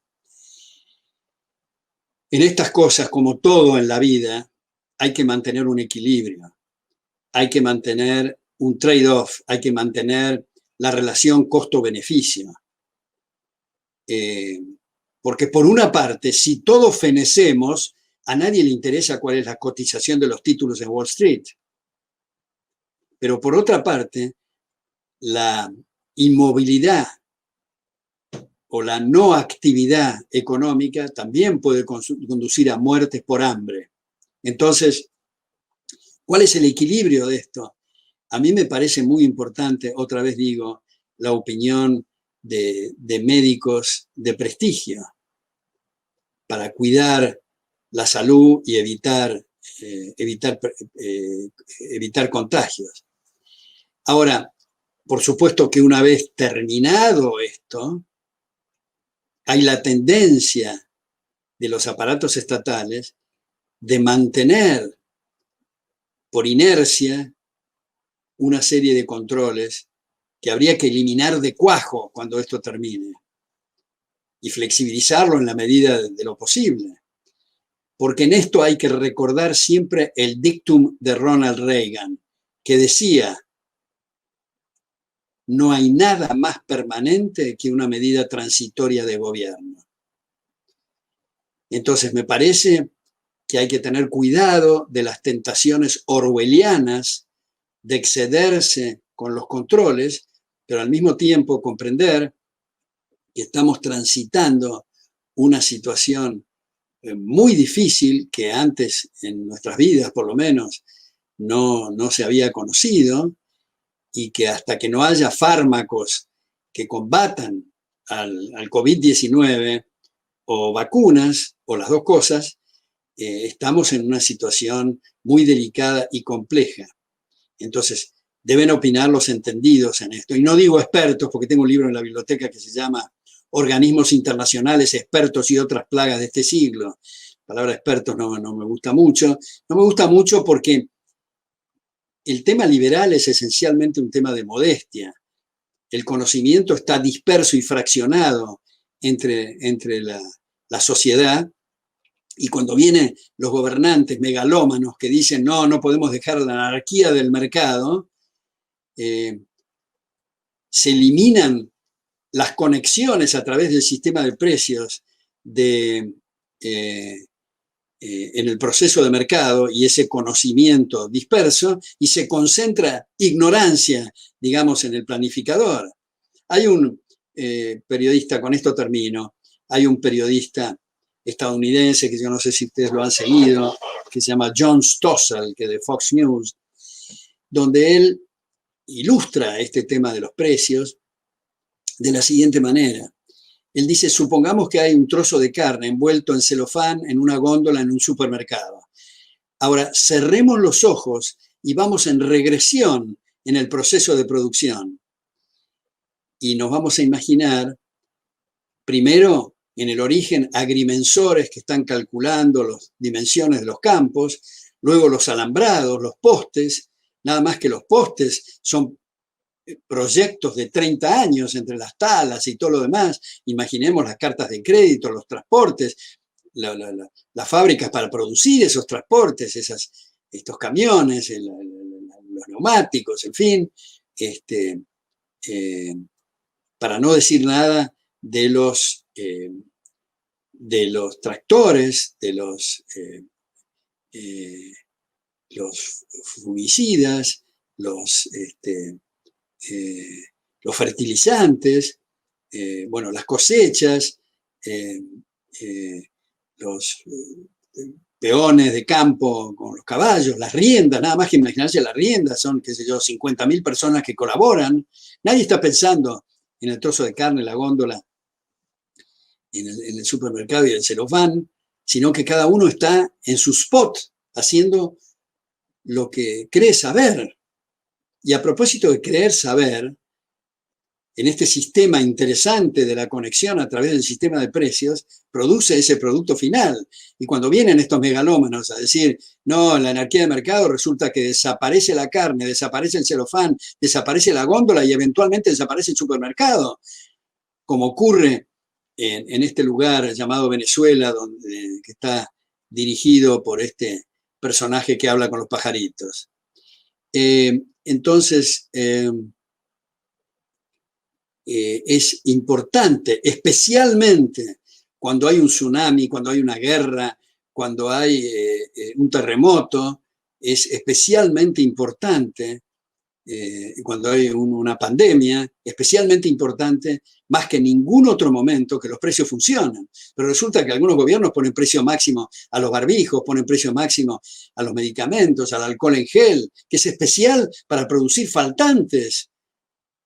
S1: estas cosas, como todo en la vida, hay que mantener un equilibrio, hay que mantener un trade-off, hay que mantener la relación costo-beneficio. Porque por una parte, si todos fenecemos, a nadie le interesa cuál es la cotización de los títulos en Wall Street. Pero por otra parte, la inmovilidad o la no actividad económica también puede conducir a muertes por hambre. Entonces, ¿cuál es el equilibrio de esto? A mí me parece muy importante, otra vez digo, la opinión de médicos de prestigio para cuidar la salud y evitar contagios. Ahora, por supuesto que una vez terminado esto, hay la tendencia de los aparatos estatales de mantener por inercia una serie de controles que habría que eliminar de cuajo cuando esto termine y flexibilizarlo en la medida de lo posible. Porque en esto hay que recordar siempre el dictum de Ronald Reagan, que decía: no hay nada más permanente que una medida transitoria de gobierno. Entonces me parece que hay que tener cuidado de las tentaciones orwellianas de excederse con los controles, pero al mismo tiempo comprender que estamos transitando una situación muy difícil que antes en nuestras vidas, por lo menos, no se había conocido, y que hasta que no haya fármacos que combatan al COVID-19 o vacunas, o las dos cosas, estamos en una situación muy delicada y compleja. Entonces, deben opinar los entendidos en esto. Y no digo expertos, porque tengo un libro en la biblioteca que se llama Organismos Internacionales, Expertos y otras plagas de este siglo. La palabra expertos no me gusta mucho. No me gusta mucho porque el tema liberal es esencialmente un tema de modestia. El conocimiento está disperso y fraccionado entre la sociedad, y cuando vienen los gobernantes megalómanos que dicen no podemos dejar la anarquía del mercado, se eliminan las conexiones a través del sistema de precios en el proceso de mercado y ese conocimiento disperso, y se concentra ignorancia, digamos, en el planificador. Hay un periodista, con esto termino, hay un periodista estadounidense que yo no sé si ustedes lo han seguido, que se llama John Stossel, que de Fox News, donde él ilustra este tema de los precios de la siguiente manera. Él dice: supongamos que hay un trozo de carne envuelto en celofán en una góndola en un supermercado. Ahora, cerremos los ojos y vamos en regresión en el proceso de producción. Y nos vamos a imaginar, primero, en el origen, agrimensores que están calculando las dimensiones de los campos, luego los alambrados, los postes, nada más que los postes son proyectos de 30 años entre las talas y todo lo demás. Imaginemos las cartas de crédito, los transportes, las fábricas para producir esos transportes, estos camiones, los neumáticos, en fin, para no decir nada de los tractores, de los fungicidas, los fertilizantes, bueno, las cosechas, los peones de campo con los caballos, las riendas, nada más que imaginarse las riendas, son, qué sé yo, 50.000 personas que colaboran. Nadie está pensando en el trozo de carne, la góndola, en el supermercado y el celofán, sino que cada uno está en su spot, haciendo lo que cree saber. Y a propósito de creer saber, en este sistema interesante de la conexión a través del sistema de precios, produce ese producto final. Y cuando vienen estos megalómanos a decir, no, en la anarquía de mercado resulta que desaparece la carne, desaparece el celofán, desaparece la góndola y eventualmente desaparece el supermercado, como ocurre en este lugar llamado Venezuela, que está dirigido por este personaje que habla con los pajaritos. Entonces, es importante, especialmente cuando hay un tsunami, cuando hay una guerra, cuando hay un terremoto, es especialmente importante, cuando hay una pandemia, especialmente importante, más que en ningún otro momento, que los precios funcionan. Pero resulta que algunos gobiernos ponen precio máximo a los barbijos, ponen precio máximo a los medicamentos, al alcohol en gel, que es especial para producir faltantes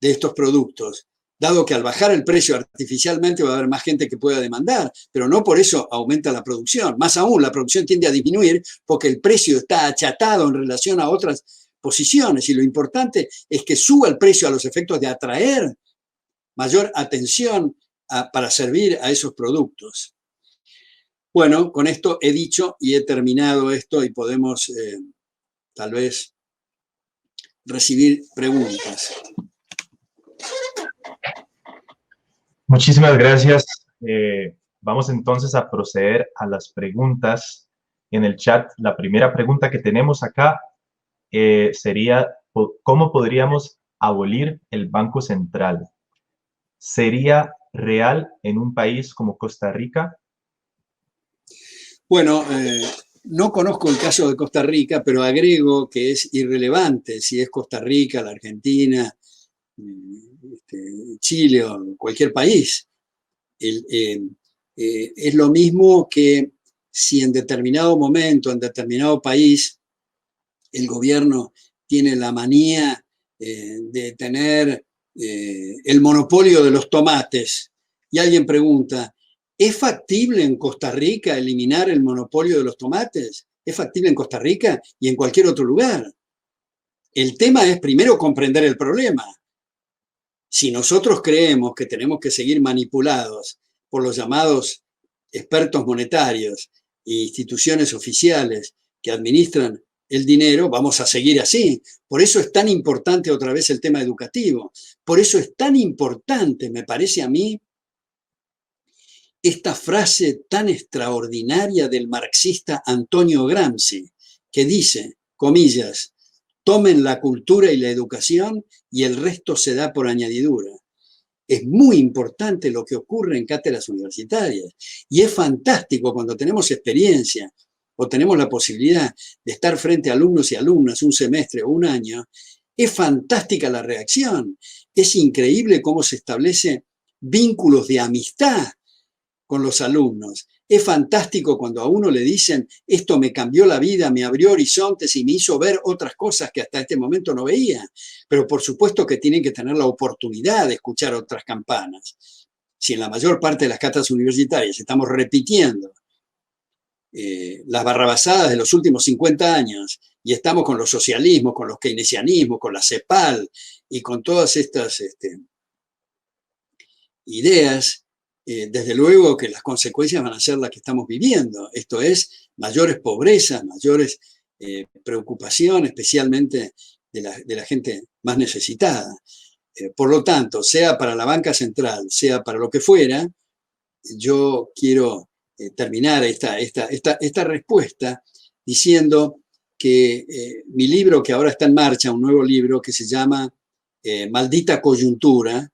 S1: de estos productos, dado que al bajar el precio artificialmente va a haber más gente que pueda demandar, pero no por eso aumenta la producción. Más aún, la producción tiende a disminuir porque el precio está achatado en relación a otras posiciones, y lo importante es que suba el precio a los efectos de atraer mayor atención para servir a esos productos. Bueno, con esto he dicho y he terminado esto, y podemos tal vez recibir preguntas.
S2: Muchísimas gracias. Vamos entonces a proceder a las preguntas en el chat. La primera pregunta que tenemos acá sería, ¿cómo podríamos abolir el Banco Central? ¿Sería real en un país como Costa Rica?
S1: Bueno, no conozco el caso de Costa Rica, pero agrego que es irrelevante si es Costa Rica, la Argentina, Chile o cualquier país. Es lo mismo que si en determinado momento, en determinado país, el gobierno tiene la manía de tener el monopolio de los tomates, y alguien pregunta, ¿es factible en Costa Rica eliminar el monopolio de los tomates? ¿Es factible en Costa Rica y en cualquier otro lugar? El tema es primero comprender el problema. Si nosotros creemos que tenemos que seguir manipulados por los llamados expertos monetarios e instituciones oficiales que administran el dinero, vamos a seguir así. Por eso es tan importante otra vez el tema educativo. Por eso es tan importante, me parece a mí, esta frase tan extraordinaria del marxista Antonio Gramsci, que dice, comillas, tomen la cultura y la educación y el resto se da por añadidura. Es muy importante lo que ocurre en cátedras universitarias, y es fantástico cuando tenemos experiencia o tenemos la posibilidad de estar frente a alumnos y alumnas un semestre o un año. Es fantástica la reacción, es increíble cómo se establecen vínculos de amistad con los alumnos. Es fantástico cuando a uno le dicen, esto me cambió la vida, me abrió horizontes y me hizo ver otras cosas que hasta este momento no veía. Pero por supuesto que tienen que tener la oportunidad de escuchar otras campanas. Si en la mayor parte de las cátedras universitarias estamos repitiendo las barrabasadas de los últimos 50 años, y estamos con los socialismos, con los keynesianismos, con la CEPAL y con todas estas ideas, desde luego que las consecuencias van a ser las que estamos viviendo. Esto es, mayores pobrezas, mayores preocupación, especialmente de la gente más necesitada. Por lo tanto, sea para la banca central, sea para lo que fuera, yo quiero terminar esta respuesta diciendo que mi libro, que ahora está en marcha, un nuevo libro que se llama Maldita Coyuntura,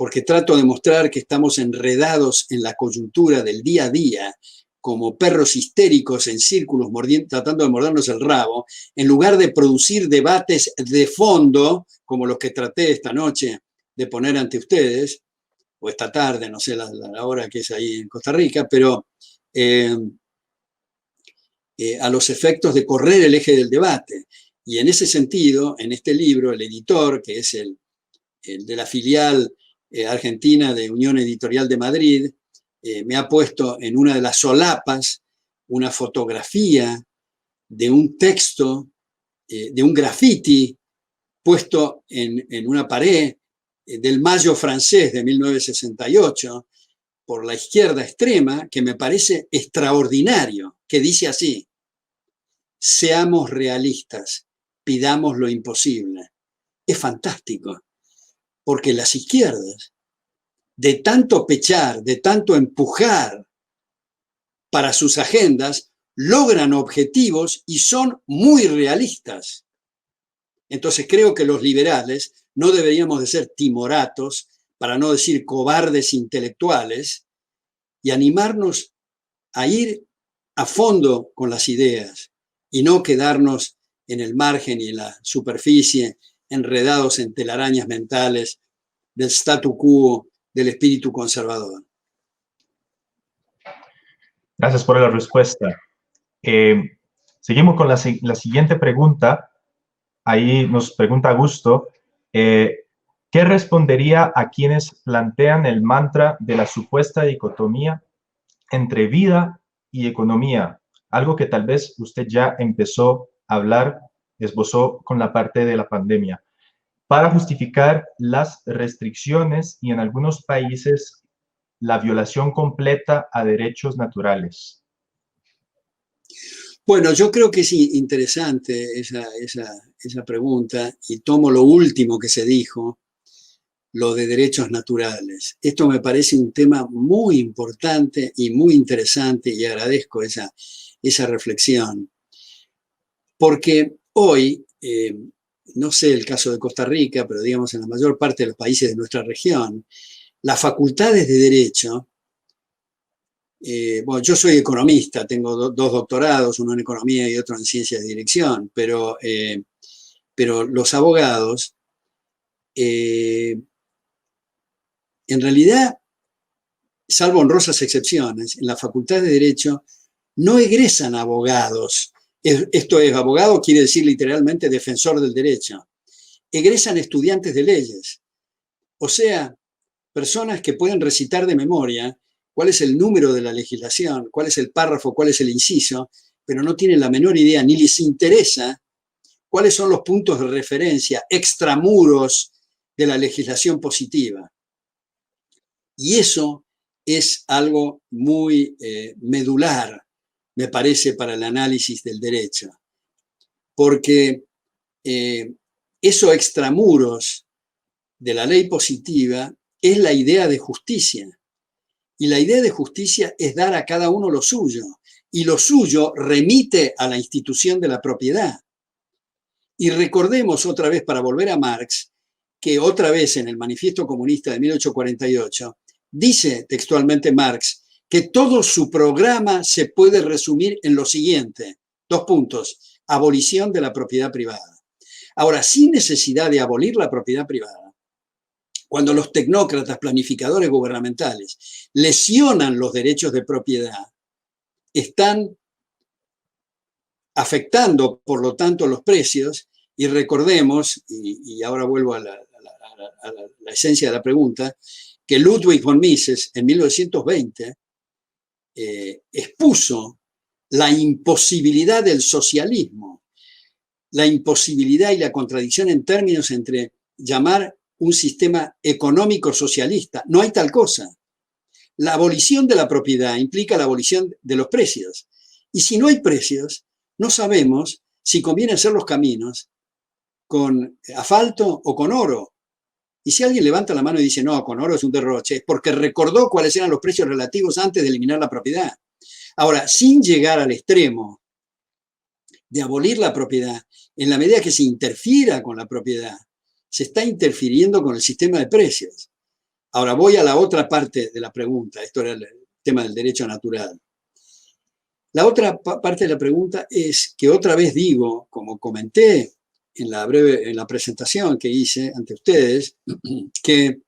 S1: porque trato de mostrar que estamos enredados en la coyuntura del día a día, como perros histéricos en círculos tratando de mordernos el rabo, en lugar de producir debates de fondo, como los que traté esta noche de poner ante ustedes, o esta tarde, no sé la hora que es ahí en Costa Rica, pero a los efectos de correr el eje del debate. Y en ese sentido, en este libro, el editor, que es el de la filial argentina de Unión Editorial de Madrid, me ha puesto en una de las solapas una fotografía de un texto, de un graffiti puesto en una pared del Mayo francés de 1968 por la izquierda extrema, que me parece extraordinario, que dice así: seamos realistas, pidamos lo imposible. Es fantástico, porque las izquierdas, de tanto pechar, de tanto empujar para sus agendas, logran objetivos y son muy realistas. Entonces creo que los liberales no deberíamos de ser timoratos, para no decir cobardes intelectuales, y animarnos a ir a fondo con las ideas y no quedarnos en el margen y en la superficie, enredados en telarañas mentales del statu quo, del espíritu conservador.
S2: Gracias por la respuesta. Seguimos con la siguiente pregunta. Ahí nos pregunta Augusto, ¿qué respondería a quienes plantean el mantra de la supuesta dicotomía entre vida y economía? Algo que tal vez usted ya empezó a hablar, esbozó con la parte de la pandemia, para justificar las restricciones y en algunos países la violación completa a derechos naturales.
S1: Bueno, yo creo que es interesante esa pregunta, y tomo lo último que se dijo, lo de derechos naturales. Esto me parece un tema muy importante y muy interesante, y agradezco esa reflexión. Porque hoy, no sé el caso de Costa Rica, pero digamos en la mayor parte de los países de nuestra región, las facultades de derecho, bueno, yo soy economista, tengo dos doctorados, uno en economía y otro en ciencias de dirección, pero los abogados, en realidad, salvo honrosas excepciones, en la facultad de derecho no egresan abogados. Esto es, abogado quiere decir literalmente defensor del derecho. Egresan estudiantes de leyes, o sea, personas que pueden recitar de memoria cuál es el número de la legislación, cuál es el párrafo, cuál es el inciso, pero no tienen la menor idea, ni les interesa cuáles son los puntos de referencia extramuros de la legislación positiva. Y eso es algo muy medular, me parece, para el análisis del derecho, porque eso extramuros de la ley positiva es la idea de justicia. Y la idea de justicia es dar a cada uno lo suyo. Y lo suyo remite a la institución de la propiedad. Y recordemos otra vez, para volver a Marx, que otra vez en el Manifiesto Comunista de 1848, dice textualmente Marx que todo su programa se puede resumir en lo siguiente. 2 puntos. Abolición de la propiedad privada. Ahora, sin necesidad de abolir la propiedad privada, cuando los tecnócratas planificadores gubernamentales lesionan los derechos de propiedad, están afectando, por lo tanto, los precios. Y recordemos, y ahora vuelvo a la esencia de la pregunta, que Ludwig von Mises en 1920 expuso la imposibilidad del socialismo, la imposibilidad y la contradicción en términos entre llamar un sistema económico socialista. No hay tal cosa. La abolición de la propiedad implica la abolición de los precios. Y si no hay precios, no sabemos si conviene hacer los caminos con asfalto o con oro. Y si alguien levanta la mano y dice, no, con oro es un derroche, es porque recordó cuáles eran los precios relativos antes de eliminar la propiedad. Ahora, sin llegar al extremo de abolir la propiedad, en la medida que se interfiera con la propiedad, se está interfiriendo con el sistema de precios. Ahora voy a la otra parte de la pregunta. Esto era el tema del derecho natural. La otra parte de la pregunta es que otra vez digo, como comenté en la presentación que hice ante ustedes, que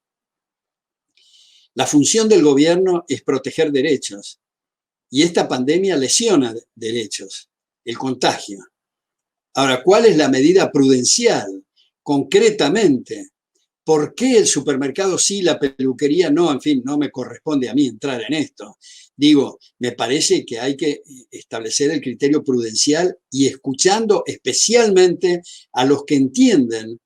S1: la función del gobierno es proteger derechos y esta pandemia lesiona derechos, el contagio. Ahora, ¿cuál es la medida prudencial? Concretamente, ¿por qué el supermercado sí, la peluquería no? En fin, no me corresponde a mí entrar en esto. Digo, me parece que hay que establecer el criterio prudencial y escuchando especialmente a los que entienden,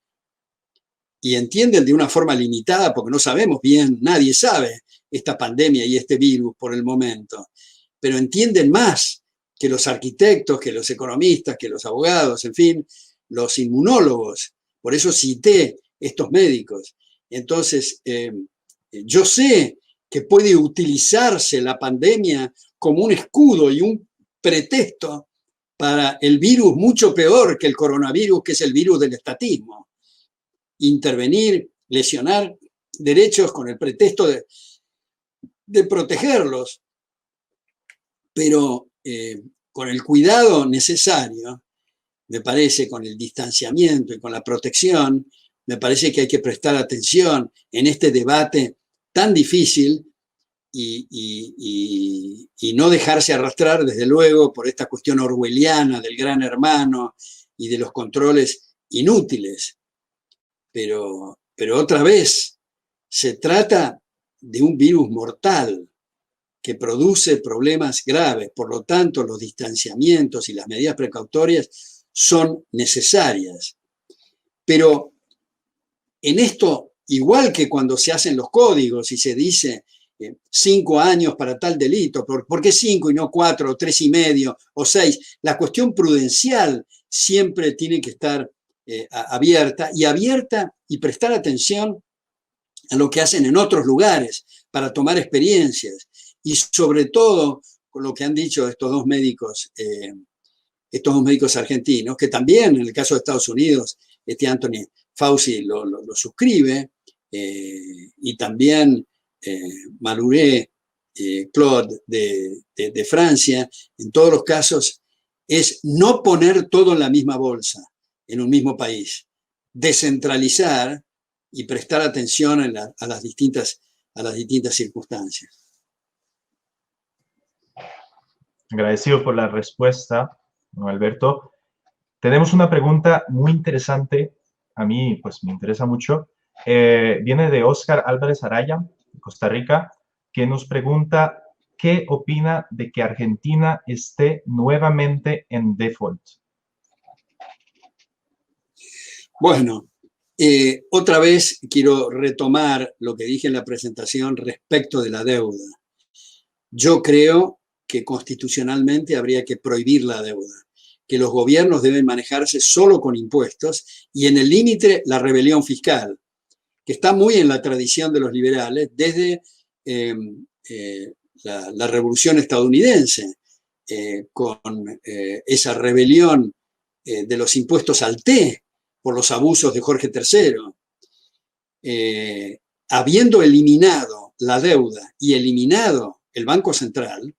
S1: y entienden de una forma limitada, porque no sabemos bien, nadie sabe esta pandemia y este virus por el momento, pero entienden más que los arquitectos, que los economistas, que los abogados, en fin, los inmunólogos. Por eso cité estos médicos. Entonces, yo sé que puede utilizarse la pandemia como un escudo y un pretexto para el virus mucho peor que el coronavirus, que es el virus del estatismo. Intervenir, lesionar derechos con el pretexto de protegerlos, pero con el cuidado necesario, me parece, con el distanciamiento y con la protección, me parece que hay que prestar atención en este debate tan difícil y no dejarse arrastrar, desde luego, por esta cuestión orwelliana del gran hermano y de los controles inútiles. Pero otra vez, se trata de un virus mortal que produce problemas graves. Por lo tanto, los distanciamientos y las medidas precautorias son necesarias. Pero en esto, igual que cuando se hacen los códigos y se dice 5 años para tal delito, ¿por qué 5 y no 4 o 3,5 o 6? La cuestión prudencial siempre tiene que estar abierta y prestar atención a lo que hacen en otros lugares para tomar experiencias y sobre todo con lo que han dicho estos dos médicos argentinos, que también en el caso de Estados Unidos, Anthony Fauci lo suscribe, y también Malhuret, Claude de Francia. En todos los casos es no poner todo en la misma bolsa, en un mismo país, descentralizar y prestar atención a las distintas circunstancias.
S2: Agradecido por la respuesta, don Alberto. Tenemos una pregunta muy interesante, a mí pues me interesa mucho. Viene de Óscar Álvarez Araya, de Costa Rica, que nos pregunta qué opina de que Argentina esté nuevamente en default.
S1: Bueno, otra vez quiero retomar lo que dije en la presentación respecto de la deuda. Yo creo que constitucionalmente habría que prohibir la deuda, que los gobiernos deben manejarse solo con impuestos y en el límite la rebelión fiscal, que está muy en la tradición de los liberales desde la Revolución estadounidense, con esa rebelión de los impuestos al té por los abusos de Jorge III. Habiendo eliminado la deuda y eliminado el Banco Central,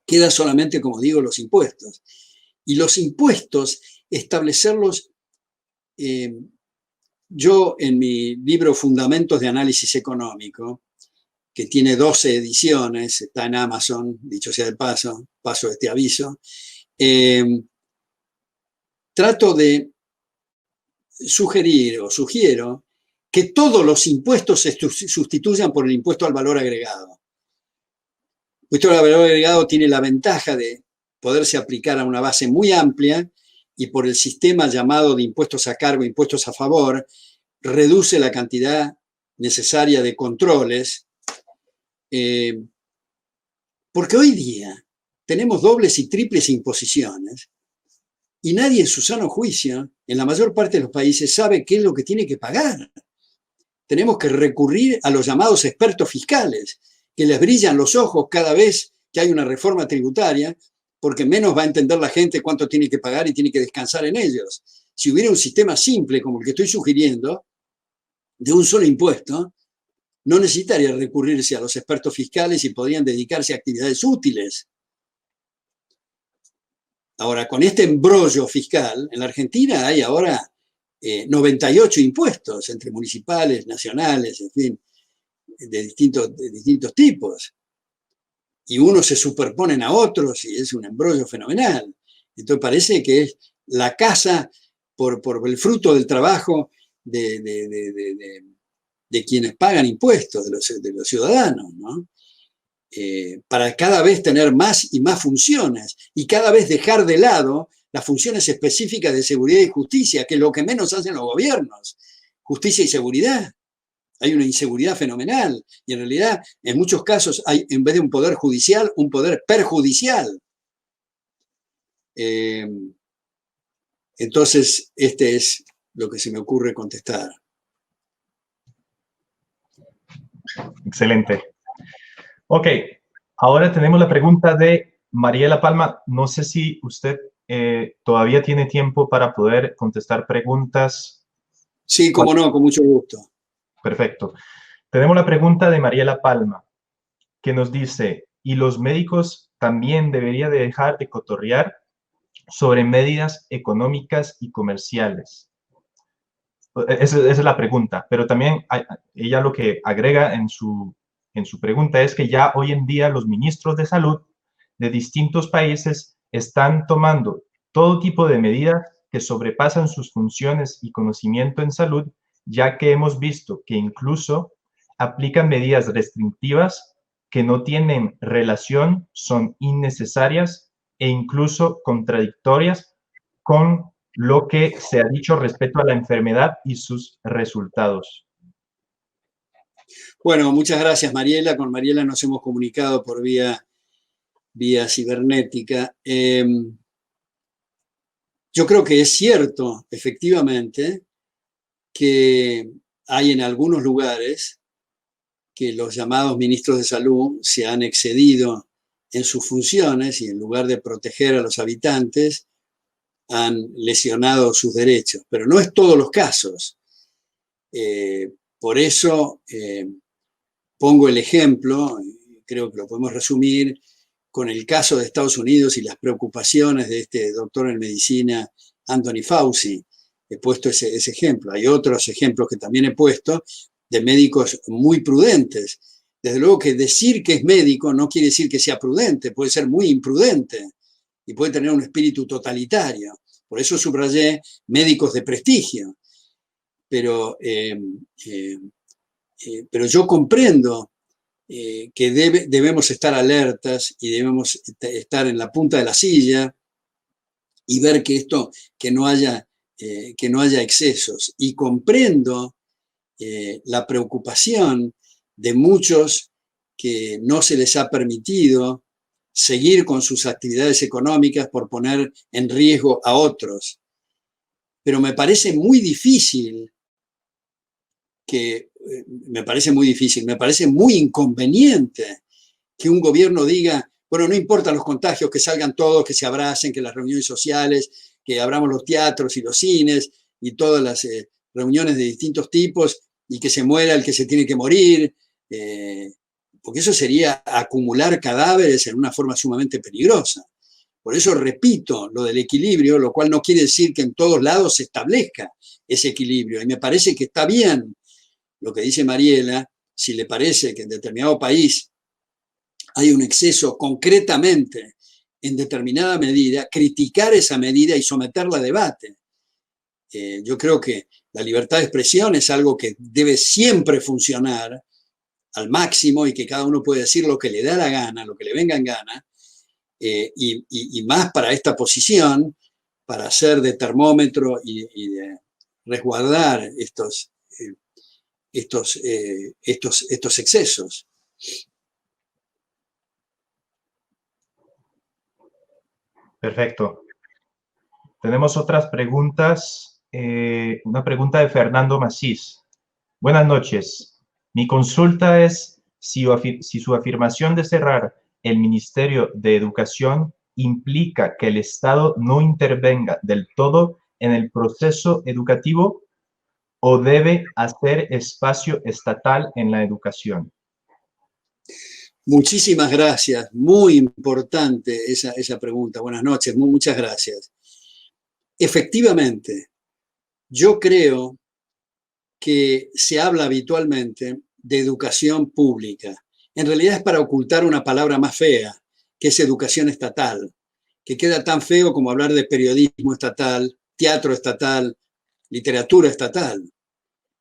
S1: queda solamente, como digo, los impuestos. Y los impuestos, establecerlos, yo en mi libro Fundamentos de Análisis Económico, que tiene 12 ediciones, está en Amazon, dicho sea de paso este aviso, trato de sugerir o sugiero que todos los impuestos se sustituyan por el impuesto al valor agregado. El impuesto al valor agregado tiene la ventaja de poderse aplicar a una base muy amplia y por el sistema llamado de impuestos a cargo, impuestos a favor, reduce la cantidad necesaria de controles, porque hoy día tenemos dobles y triples imposiciones y nadie en su sano juicio, en la mayor parte de los países, sabe qué es lo que tiene que pagar. Tenemos que recurrir a los llamados expertos fiscales, que les brillan los ojos cada vez que hay una reforma tributaria, porque menos va a entender la gente cuánto tiene que pagar y tiene que descansar en ellos. Si hubiera un sistema simple como el que estoy sugiriendo, de un solo impuesto, no necesitaría recurrirse a los expertos fiscales y podrían dedicarse a actividades útiles. Ahora, con este embrollo fiscal, en la Argentina hay ahora 98 impuestos entre municipales, nacionales, en fin, de distintos tipos. Y unos se superponen a otros y es un embrollo fenomenal. Entonces parece que es la casa por el fruto del trabajo de quienes pagan impuestos, de los ciudadanos, ¿no? Para cada vez tener más y más funciones y cada vez dejar de lado las funciones específicas de seguridad y justicia, que es lo que menos hacen los gobiernos, justicia y seguridad. Hay una inseguridad fenomenal y en realidad en muchos casos hay, en vez de un poder judicial, un poder perjudicial. Entonces, este es lo que se me ocurre contestar.
S2: Excelente. Ok, ahora tenemos la pregunta de Mariela Palma. No sé si usted todavía tiene tiempo para poder contestar preguntas.
S1: Sí, cómo no, con mucho gusto.
S2: Perfecto. Tenemos la pregunta de Mariela Palma, que nos dice, ¿y los médicos también deberían de dejar de cotorrear sobre medidas económicas y comerciales? Esa es la pregunta, pero también ella lo que agrega en su pregunta es que ya hoy en día los ministros de salud de distintos países están tomando todo tipo de medidas que sobrepasan sus funciones y conocimiento en salud, ya que hemos visto que incluso aplican medidas restrictivas que no tienen relación, son innecesarias e incluso contradictorias con lo que se ha dicho respecto a la enfermedad y sus resultados.
S1: Bueno, muchas gracias, Mariela. Con Mariela nos hemos comunicado por vía cibernética. Yo creo que es cierto, efectivamente, que hay en algunos lugares que los llamados ministros de salud se han excedido en sus funciones y en lugar de proteger a los habitantes, han lesionado sus derechos. Pero no es todos los casos. Por eso pongo el ejemplo, creo que lo podemos resumir, con el caso de Estados Unidos y las preocupaciones de este doctor en medicina, Anthony Fauci. He puesto ese ejemplo. Hay otros ejemplos que también he puesto de médicos muy prudentes. Desde luego que decir que es médico no quiere decir que sea prudente, puede ser muy imprudente y puede tener un espíritu totalitario. Por eso subrayé médicos de prestigio. Pero yo comprendo que debemos estar alertas y debemos estar en la punta de la silla y ver que no haya excesos. Y comprendo la preocupación de muchos que no se les ha permitido seguir con sus actividades económicas por poner en riesgo a otros. Pero me parece muy difícil me parece muy inconveniente que un gobierno diga, bueno, no importa los contagios, que salgan todos, que se abracen, que las reuniones sociales, que abramos los teatros y los cines y todas las reuniones de distintos tipos y que se muera el que se tiene que morir, porque eso sería acumular cadáveres en una forma sumamente peligrosa. Por eso repito lo del equilibrio, lo cual no quiere decir que en todos lados se establezca ese equilibrio. Y me parece que está bien lo que dice Mariela, si le parece que en determinado país hay un exceso concretamente en determinada medida, criticar esa medida y someterla a debate. Yo creo que la libertad de expresión es algo que debe siempre funcionar al máximo y que cada uno puede decir lo que le da la gana, lo que le venga en gana, y más para esta posición, para hacer de termómetro y de resguardar estos excesos.
S2: Perfecto. Tenemos otras preguntas. Una pregunta de Fernando Macís. Buenas noches. Mi consulta es si su afirmación de cerrar el Ministerio de Educación implica que el Estado no intervenga del todo en el proceso educativo o debe hacer espacio estatal en la educación?
S1: Muchísimas gracias, muy importante esa pregunta. Buenas noches, muchas gracias. Efectivamente, yo creo que se habla habitualmente de educación pública. En realidad es para ocultar una palabra más fea, que es educación estatal, que queda tan feo como hablar de periodismo estatal, teatro estatal, literatura estatal.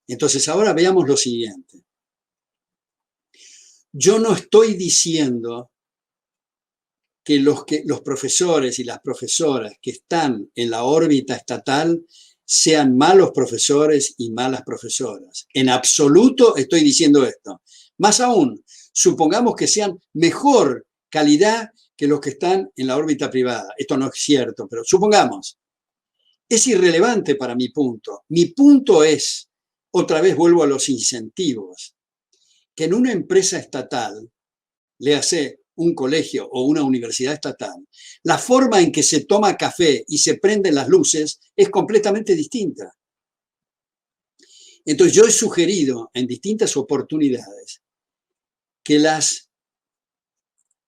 S1: Entonces, ahora veamos lo siguiente. Yo no estoy diciendo que los profesores y las profesoras que están en la órbita estatal sean malos profesores y malas profesoras. En absoluto estoy diciendo esto. Más aún, supongamos que sean mejor calidad que los que están en la órbita privada. Esto no es cierto, pero supongamos. Es irrelevante para mi punto. Mi punto es, otra vez vuelvo a los incentivos, que en una empresa estatal, le hace un colegio o una universidad estatal, la forma en que se toma café y se prenden las luces es completamente distinta. Entonces yo he sugerido en distintas oportunidades que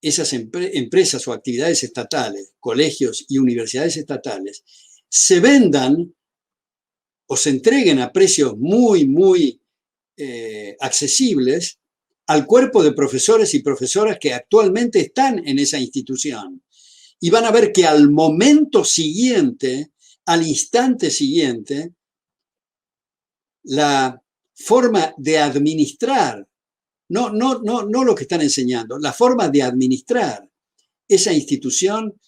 S1: esas empresas o actividades estatales, colegios y universidades estatales, se vendan o se entreguen a precios muy accesibles al cuerpo de profesores y profesoras que actualmente están en esa institución. Y van a ver que al momento siguiente, al instante siguiente, la forma de administrar, no lo que están enseñando, la forma de administrar esa institución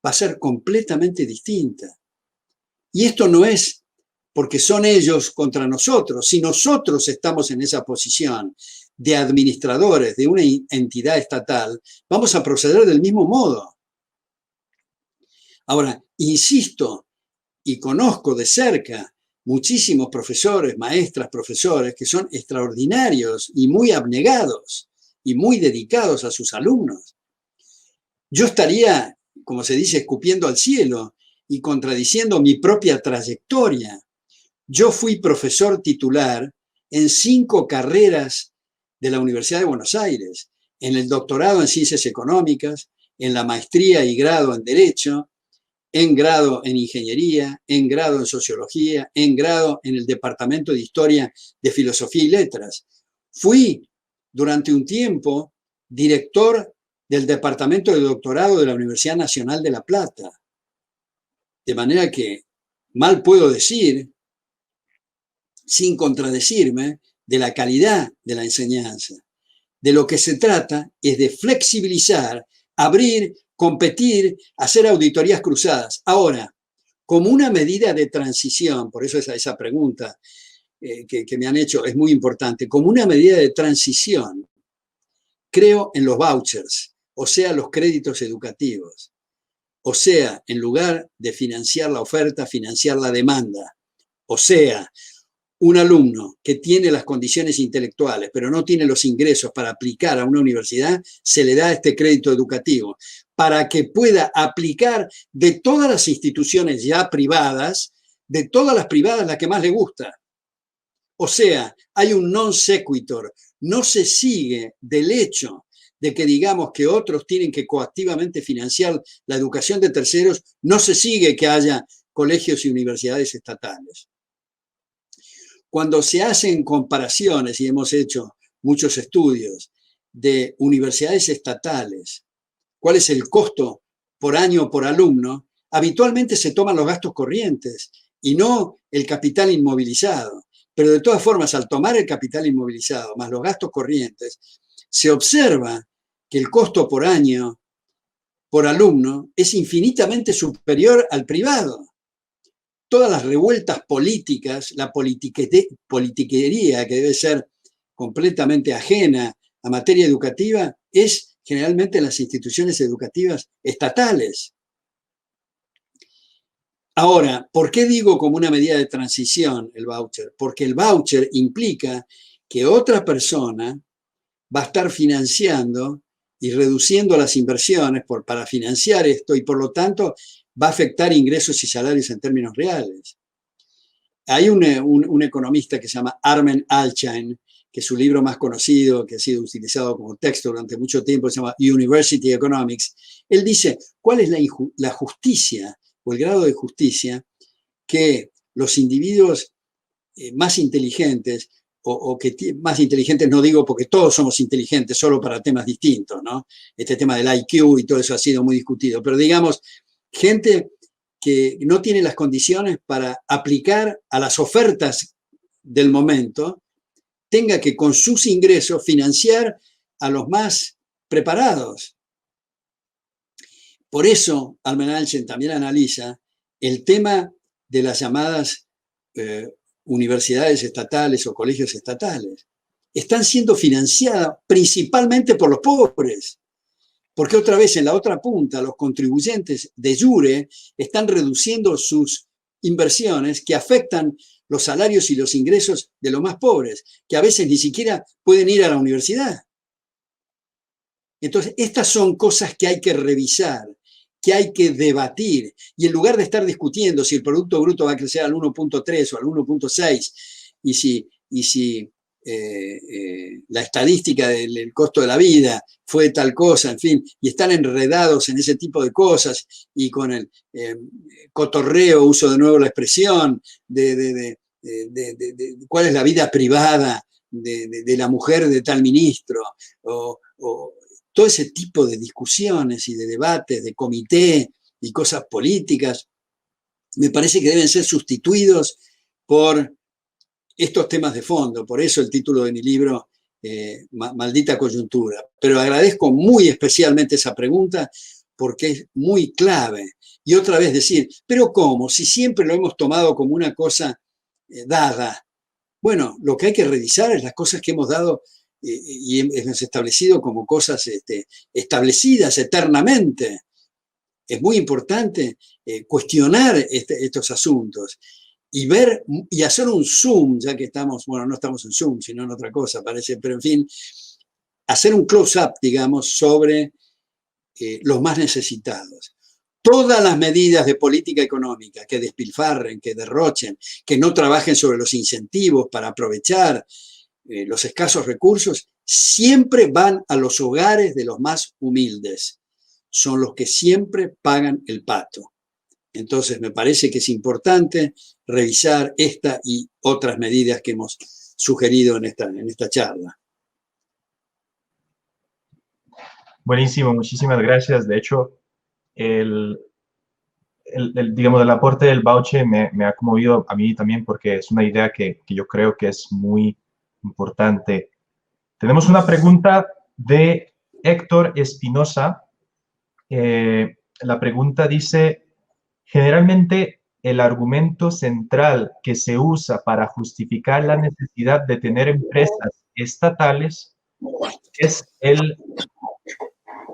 S1: va a ser completamente distinta. Y esto no es porque son ellos contra nosotros. Si nosotros estamos en esa posición de administradores de una entidad estatal, vamos a proceder del mismo modo. Ahora, insisto y conozco de cerca muchísimos profesores, maestras, profesores que son extraordinarios y muy abnegados y muy dedicados a sus alumnos. Yo estaría, como se dice, escupiendo al cielo y contradiciendo mi propia trayectoria. Yo fui profesor titular en 5 carreras de la Universidad de Buenos Aires, en el doctorado en Ciencias Económicas, en la maestría y grado en Derecho, en grado en Ingeniería, en grado en Sociología, en grado en el Departamento de Historia de Filosofía y Letras. Fui durante un tiempo director del Departamento de Doctorado de la Universidad Nacional de La Plata. De manera que mal puedo decir, sin contradecirme, de la calidad de la enseñanza. De lo que se trata es de flexibilizar, abrir, competir, hacer auditorías cruzadas. Ahora, como una medida de transición, por eso esa pregunta que me han hecho es muy importante, como una medida de transición, creo en los vouchers, o sea, los créditos educativos. O sea, en lugar de financiar la oferta, financiar la demanda. O sea, un alumno que tiene las condiciones intelectuales, pero no tiene los ingresos para aplicar a una universidad, se le da este crédito educativo para que pueda aplicar de todas las instituciones ya privadas, de todas las privadas la que más le gusta. O sea, hay un non sequitur, no se sigue del hecho de que digamos que otros tienen que coactivamente financiar la educación de terceros, no se sigue que haya colegios y universidades estatales. Cuando se hacen comparaciones, y hemos hecho muchos estudios de universidades estatales, cuál es el costo por año por alumno, habitualmente se toman los gastos corrientes y no el capital inmovilizado. Pero de todas formas, al tomar el capital inmovilizado más los gastos corrientes, se observa que el costo por año por alumno es infinitamente superior al privado. Todas las revueltas políticas, la politiquería que debe ser completamente ajena a materia educativa, es generalmente en las instituciones educativas estatales. Ahora, ¿por qué digo como una medida de transición el voucher? Porque el voucher implica que otra persona va a estar financiando y reduciendo las inversiones para financiar esto y por lo tanto va a afectar ingresos y salarios en términos reales. Hay un economista que se llama Armen Alchian, que su libro más conocido, que ha sido utilizado como texto durante mucho tiempo, se llama University Economics. Él dice, ¿cuál es la justicia o el grado de justicia que los individuos más inteligentes, o que más inteligentes no digo porque todos somos inteligentes, solo para temas distintos, ¿no? Este tema del IQ y todo eso ha sido muy discutido, pero digamos, gente que no tiene las condiciones para aplicar a las ofertas del momento, tenga que con sus ingresos financiar a los más preparados. Por eso, Armen Alchian también analiza el tema de las llamadas universidades estatales o colegios estatales. Están siendo financiadas principalmente por los pobres, porque otra vez en la otra punta los contribuyentes de jure están reduciendo sus inversiones que afectan los salarios y los ingresos de los más pobres, que a veces ni siquiera pueden ir a la universidad. Entonces, estas son cosas que hay que revisar, que hay que debatir, y en lugar de estar discutiendo si el Producto Bruto va a crecer al 1.3 o al 1.6 y si la estadística del costo de la vida fue tal cosa, en fin, y están enredados en ese tipo de cosas y con el cotorreo, uso de nuevo la expresión, de cuál es la vida privada de la mujer de tal ministro, o todo ese tipo de discusiones y de debates, de comité y cosas políticas, me parece que deben ser sustituidos por estos temas de fondo. Por eso el título de mi libro, Maldita Coyuntura. Pero agradezco muy especialmente esa pregunta porque es muy clave. Y otra vez decir, ¿pero cómo? Si siempre lo hemos tomado como una cosa dada. Bueno, lo que hay que revisar es las cosas que hemos dado y hemos establecido como cosas establecidas eternamente. Es muy importante cuestionar estos asuntos y ver y hacer un zoom, ya que estamos, bueno, no estamos en Zoom, sino en otra cosa, parece, pero en fin, hacer un close-up, digamos, sobre los más necesitados. Todas las medidas de política económica que despilfarren, que derrochen, que no trabajen sobre los incentivos para aprovechar los escasos recursos, siempre van a los hogares de los más humildes. Son los que siempre pagan el pato. Entonces, me parece que es importante revisar esta y otras medidas que hemos sugerido en esta charla.
S2: Buenísimo, muchísimas gracias. De hecho, digamos, el aporte del voucher me ha conmovido a mí también porque es una idea que yo creo que es muy importante. Tenemos una pregunta de Héctor Espinosa. La pregunta dice, generalmente el argumento central que se usa para justificar la necesidad de tener empresas estatales es el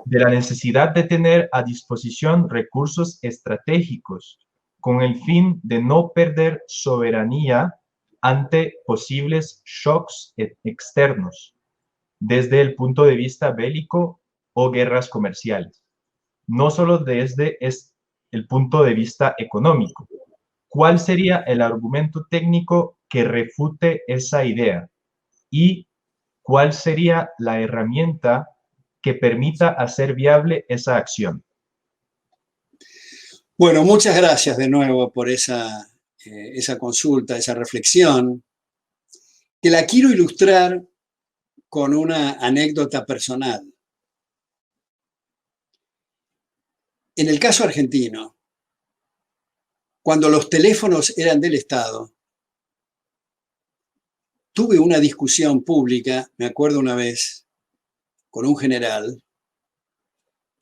S2: de la necesidad de tener a disposición recursos estratégicos con el fin de no perder soberanía ante posibles shocks externos, desde el punto de vista bélico o guerras comerciales, no solo desde el punto de vista económico. ¿Cuál sería el argumento técnico que refute esa idea? ¿Y cuál sería la herramienta que permita hacer viable esa acción?
S1: Bueno, muchas gracias de nuevo por esa consulta, esa reflexión, que la quiero ilustrar con una anécdota personal. En el caso argentino, cuando los teléfonos eran del Estado, tuve una discusión pública, me acuerdo una vez, con un general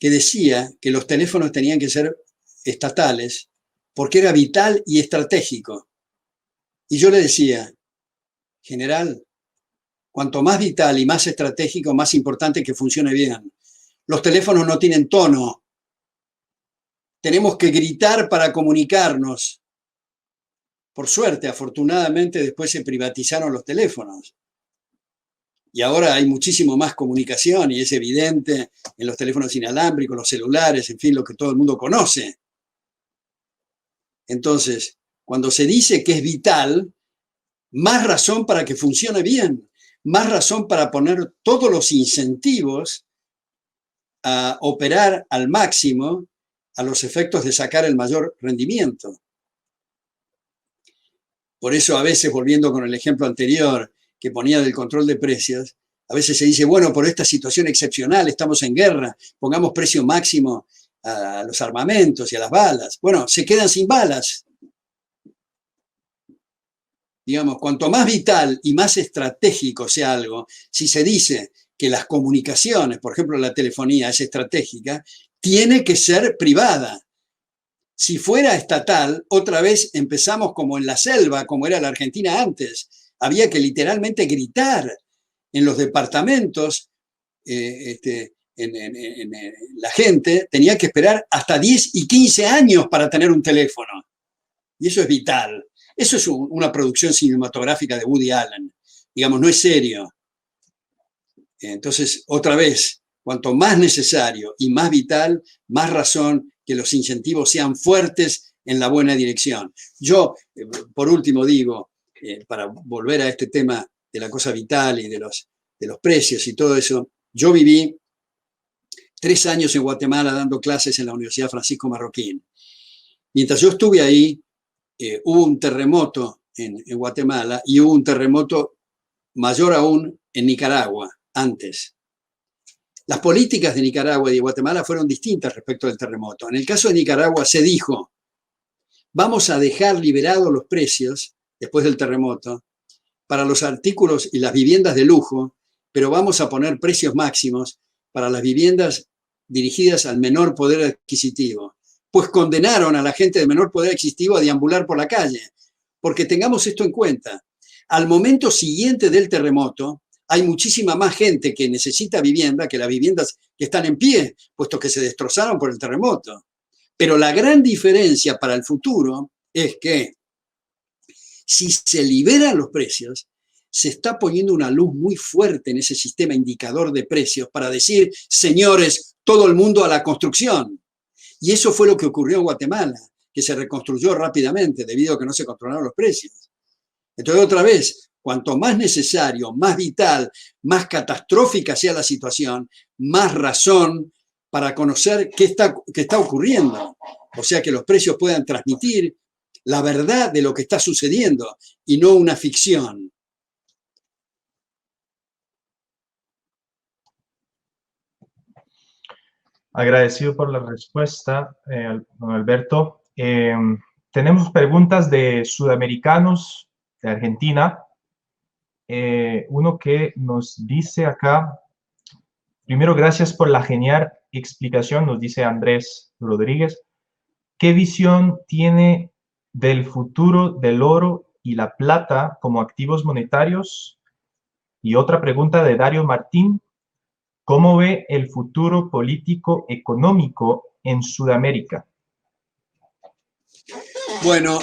S1: que decía que los teléfonos tenían que ser estatales porque era vital y estratégico. Y yo le decía, general, cuanto más vital y más estratégico, más importante que funcione bien. Los teléfonos no tienen tono. Tenemos que gritar para comunicarnos. Por suerte, afortunadamente, después se privatizaron los teléfonos. Y ahora hay muchísimo más comunicación y es evidente en los teléfonos inalámbricos, los celulares, en fin, lo que todo el mundo conoce. Entonces, Cuando se dice que es vital, más razón para que funcione bien, más razón para poner todos los incentivos a operar al máximo a los efectos de sacar el mayor rendimiento. Por eso a veces, volviendo con el ejemplo anterior que ponía del control de precios, a veces se dice, bueno, por esta situación excepcional, estamos en guerra, pongamos precio máximo a los armamentos y a las balas. Bueno, se quedan sin balas. Digamos, cuanto más vital y más estratégico sea algo, si se dice que las comunicaciones, por ejemplo la telefonía, es estratégica, tiene que ser privada. Si fuera estatal, otra vez empezamos como en la selva, como era la Argentina antes. Había que literalmente gritar en los departamentos. La gente tenía que esperar hasta 10 y 15 años para tener un teléfono. Y eso es vital. Eso es una producción cinematográfica de Woody Allen. Digamos, no es serio. Entonces, otra vez, cuanto más necesario y más vital, más razón que los incentivos sean fuertes en la buena dirección. Yo, por último, digo, para volver a este tema de la cosa vital y de los precios y todo eso, yo viví 3 años en Guatemala dando clases en la Universidad Francisco Marroquín. Mientras yo estuve ahí, hubo un terremoto en Guatemala y hubo un terremoto mayor aún en Nicaragua antes. Las políticas de Nicaragua y de Guatemala fueron distintas respecto del terremoto. En el caso de Nicaragua se dijo, vamos a dejar liberados los precios después del terremoto para los artículos y las viviendas de lujo, pero vamos a poner precios máximos para las viviendas dirigidas al menor poder adquisitivo. Pues condenaron a la gente de menor poder adquisitivo a deambular por la calle. Porque tengamos esto en cuenta. Al momento siguiente del terremoto, hay muchísima más gente que necesita vivienda que las viviendas que están en pie, puesto que se destrozaron por el terremoto. Pero la gran diferencia para el futuro es que si se liberan los precios, se está poniendo una luz muy fuerte en ese sistema indicador de precios para decir, señores, todo el mundo a la construcción. Y eso fue lo que ocurrió en Guatemala, que se reconstruyó rápidamente debido a que no se controlaron los precios. Entonces, otra vez, cuanto más necesario, más vital, más catastrófica sea la situación, más razón para conocer qué está ocurriendo. O sea, que los precios puedan transmitir la verdad de lo que está sucediendo y no una ficción.
S2: Agradecido por la respuesta, don Alberto. Tenemos preguntas de sudamericanos de Argentina. Uno que nos dice acá, primero, gracias por la genial explicación, nos dice Andrés Rodríguez. ¿Qué visión tiene del futuro del oro y la plata como activos monetarios? Y otra pregunta de Dario Martín. ¿Cómo ve el futuro político económico en Sudamérica?
S1: Bueno,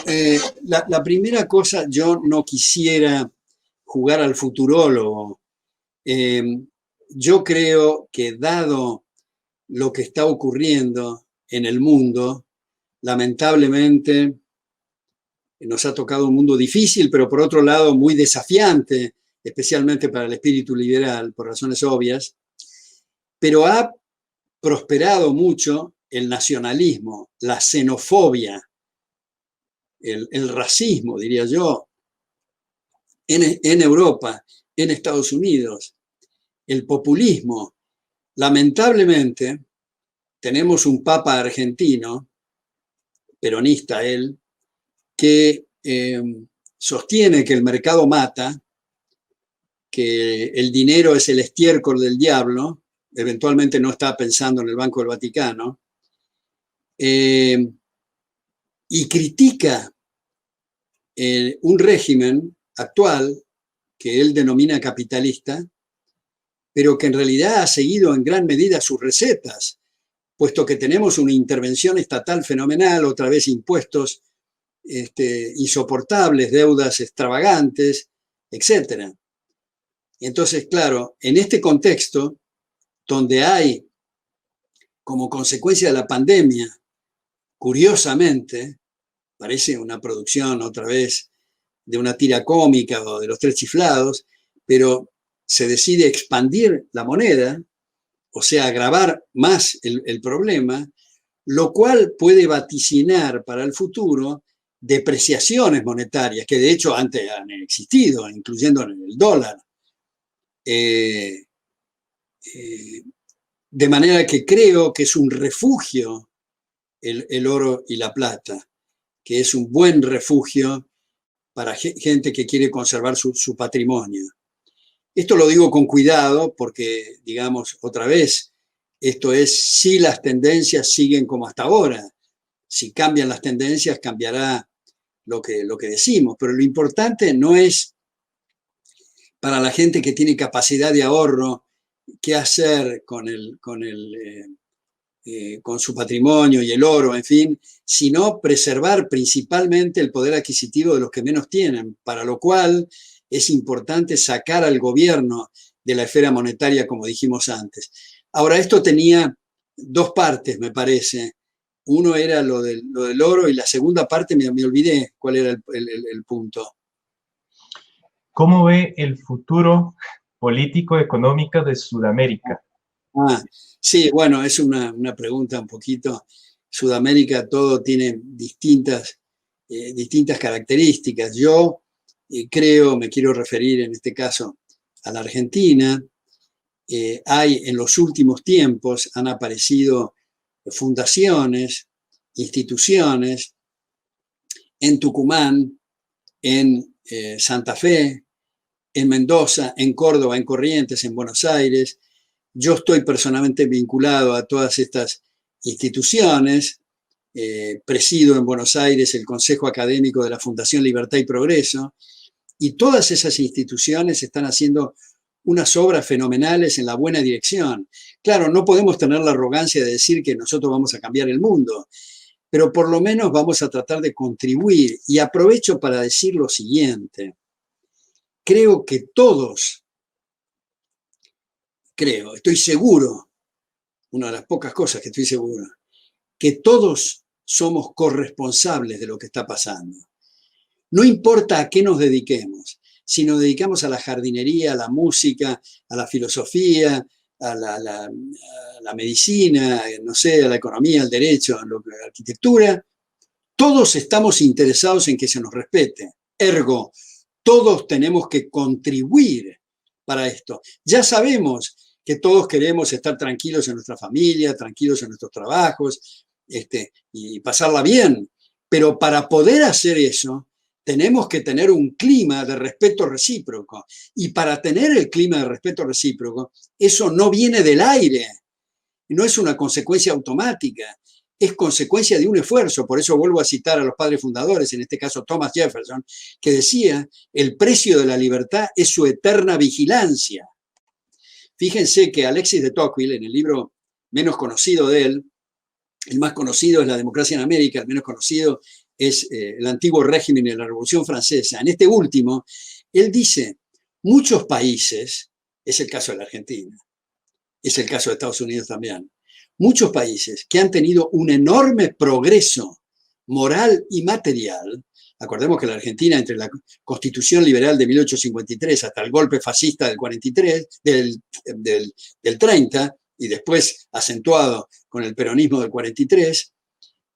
S1: la primera cosa, yo no quisiera jugar al futurólogo. Yo creo que dado lo que está ocurriendo en el mundo, lamentablemente nos ha tocado un mundo difícil, pero por otro lado muy desafiante, especialmente para el espíritu liberal, por razones obvias, pero ha prosperado mucho el nacionalismo, la xenofobia, el racismo, diría yo, en Europa, en Estados Unidos, el populismo. Lamentablemente, tenemos un papa argentino, peronista él, que sostiene que el mercado mata, que el dinero es el estiércol del diablo, eventualmente no está pensando en el Banco del Vaticano, y critica un régimen actual que él denomina capitalista, pero que en realidad ha seguido en gran medida sus recetas, puesto que tenemos una intervención estatal fenomenal, otra vez impuestos insoportables, deudas extravagantes, etc. Entonces, claro, en este contexto, donde hay, como consecuencia de la pandemia, curiosamente, parece una producción otra vez de una tira cómica o de los Tres Chiflados, pero se decide expandir la moneda, o sea, agravar más el problema, lo cual puede vaticinar para el futuro depreciaciones monetarias, que de hecho antes han existido, incluyendo en el dólar. De manera que creo que es un refugio el oro y la plata, que es un buen refugio para gente que quiere conservar su patrimonio. Esto lo digo con cuidado porque, digamos, otra vez, esto es si las tendencias siguen como hasta ahora. Si cambian las tendencias, cambiará lo que decimos. Pero lo importante no es para la gente que tiene capacidad de ahorro qué hacer con su patrimonio y el oro, en fin, sino preservar principalmente el poder adquisitivo de los que menos tienen, para lo cual es importante sacar al gobierno de la esfera monetaria, como dijimos antes. Ahora, esto tenía dos partes, me parece. Uno era lo del oro y la segunda parte me olvidé cuál era el punto.
S2: ¿Cómo ve el futuro político-económico de Sudamérica?
S1: Sí, bueno, es una pregunta un poquito. Sudamérica todo tiene distintas características. Yo creo, me quiero referir en este caso a la Argentina. Hay en los últimos tiempos, han aparecido fundaciones, instituciones en Tucumán, en Santa Fe, en Mendoza, en Córdoba, en Corrientes, en Buenos Aires. Yo estoy personalmente vinculado a todas estas instituciones. Presido en Buenos Aires el Consejo Académico de la Fundación Libertad y Progreso, y todas esas instituciones están haciendo unas obras fenomenales en la buena dirección. Claro, no podemos tener la arrogancia de decir que nosotros vamos a cambiar el mundo, pero por lo menos vamos a tratar de contribuir. Y aprovecho para decir lo siguiente. Creo que todos, estoy seguro, una de las pocas cosas que estoy seguro, que todos somos corresponsables de lo que está pasando. No importa a qué nos dediquemos, si nos dedicamos a la jardinería, a la música, a la filosofía, a la medicina, no sé, a la economía, al derecho, a la arquitectura, todos estamos interesados en que se nos respete. Ergo, todos tenemos que contribuir para esto. Ya sabemos que todos queremos estar tranquilos en nuestra familia, tranquilos en nuestros trabajos, y pasarla bien. Pero para poder hacer eso, tenemos que tener un clima de respeto recíproco. Y para tener el clima de respeto recíproco, eso no viene del aire. No es una consecuencia automática. Es consecuencia de un esfuerzo. Por eso vuelvo a citar a los padres fundadores, en este caso Thomas Jefferson, que decía, el precio de la libertad es su eterna vigilancia. Fíjense que Alexis de Tocqueville, en el libro menos conocido de él, el más conocido es La democracia en América, el menos conocido es el antiguo régimen de la Revolución Francesa. En este último, él dice, muchos países, es el caso de la Argentina, es el caso de Estados Unidos también, muchos países que han tenido un enorme progreso moral y material. Acordemos que la Argentina, entre la Constitución Liberal de 1853 hasta el golpe fascista del 43, del 30, y después acentuado con el peronismo del 43,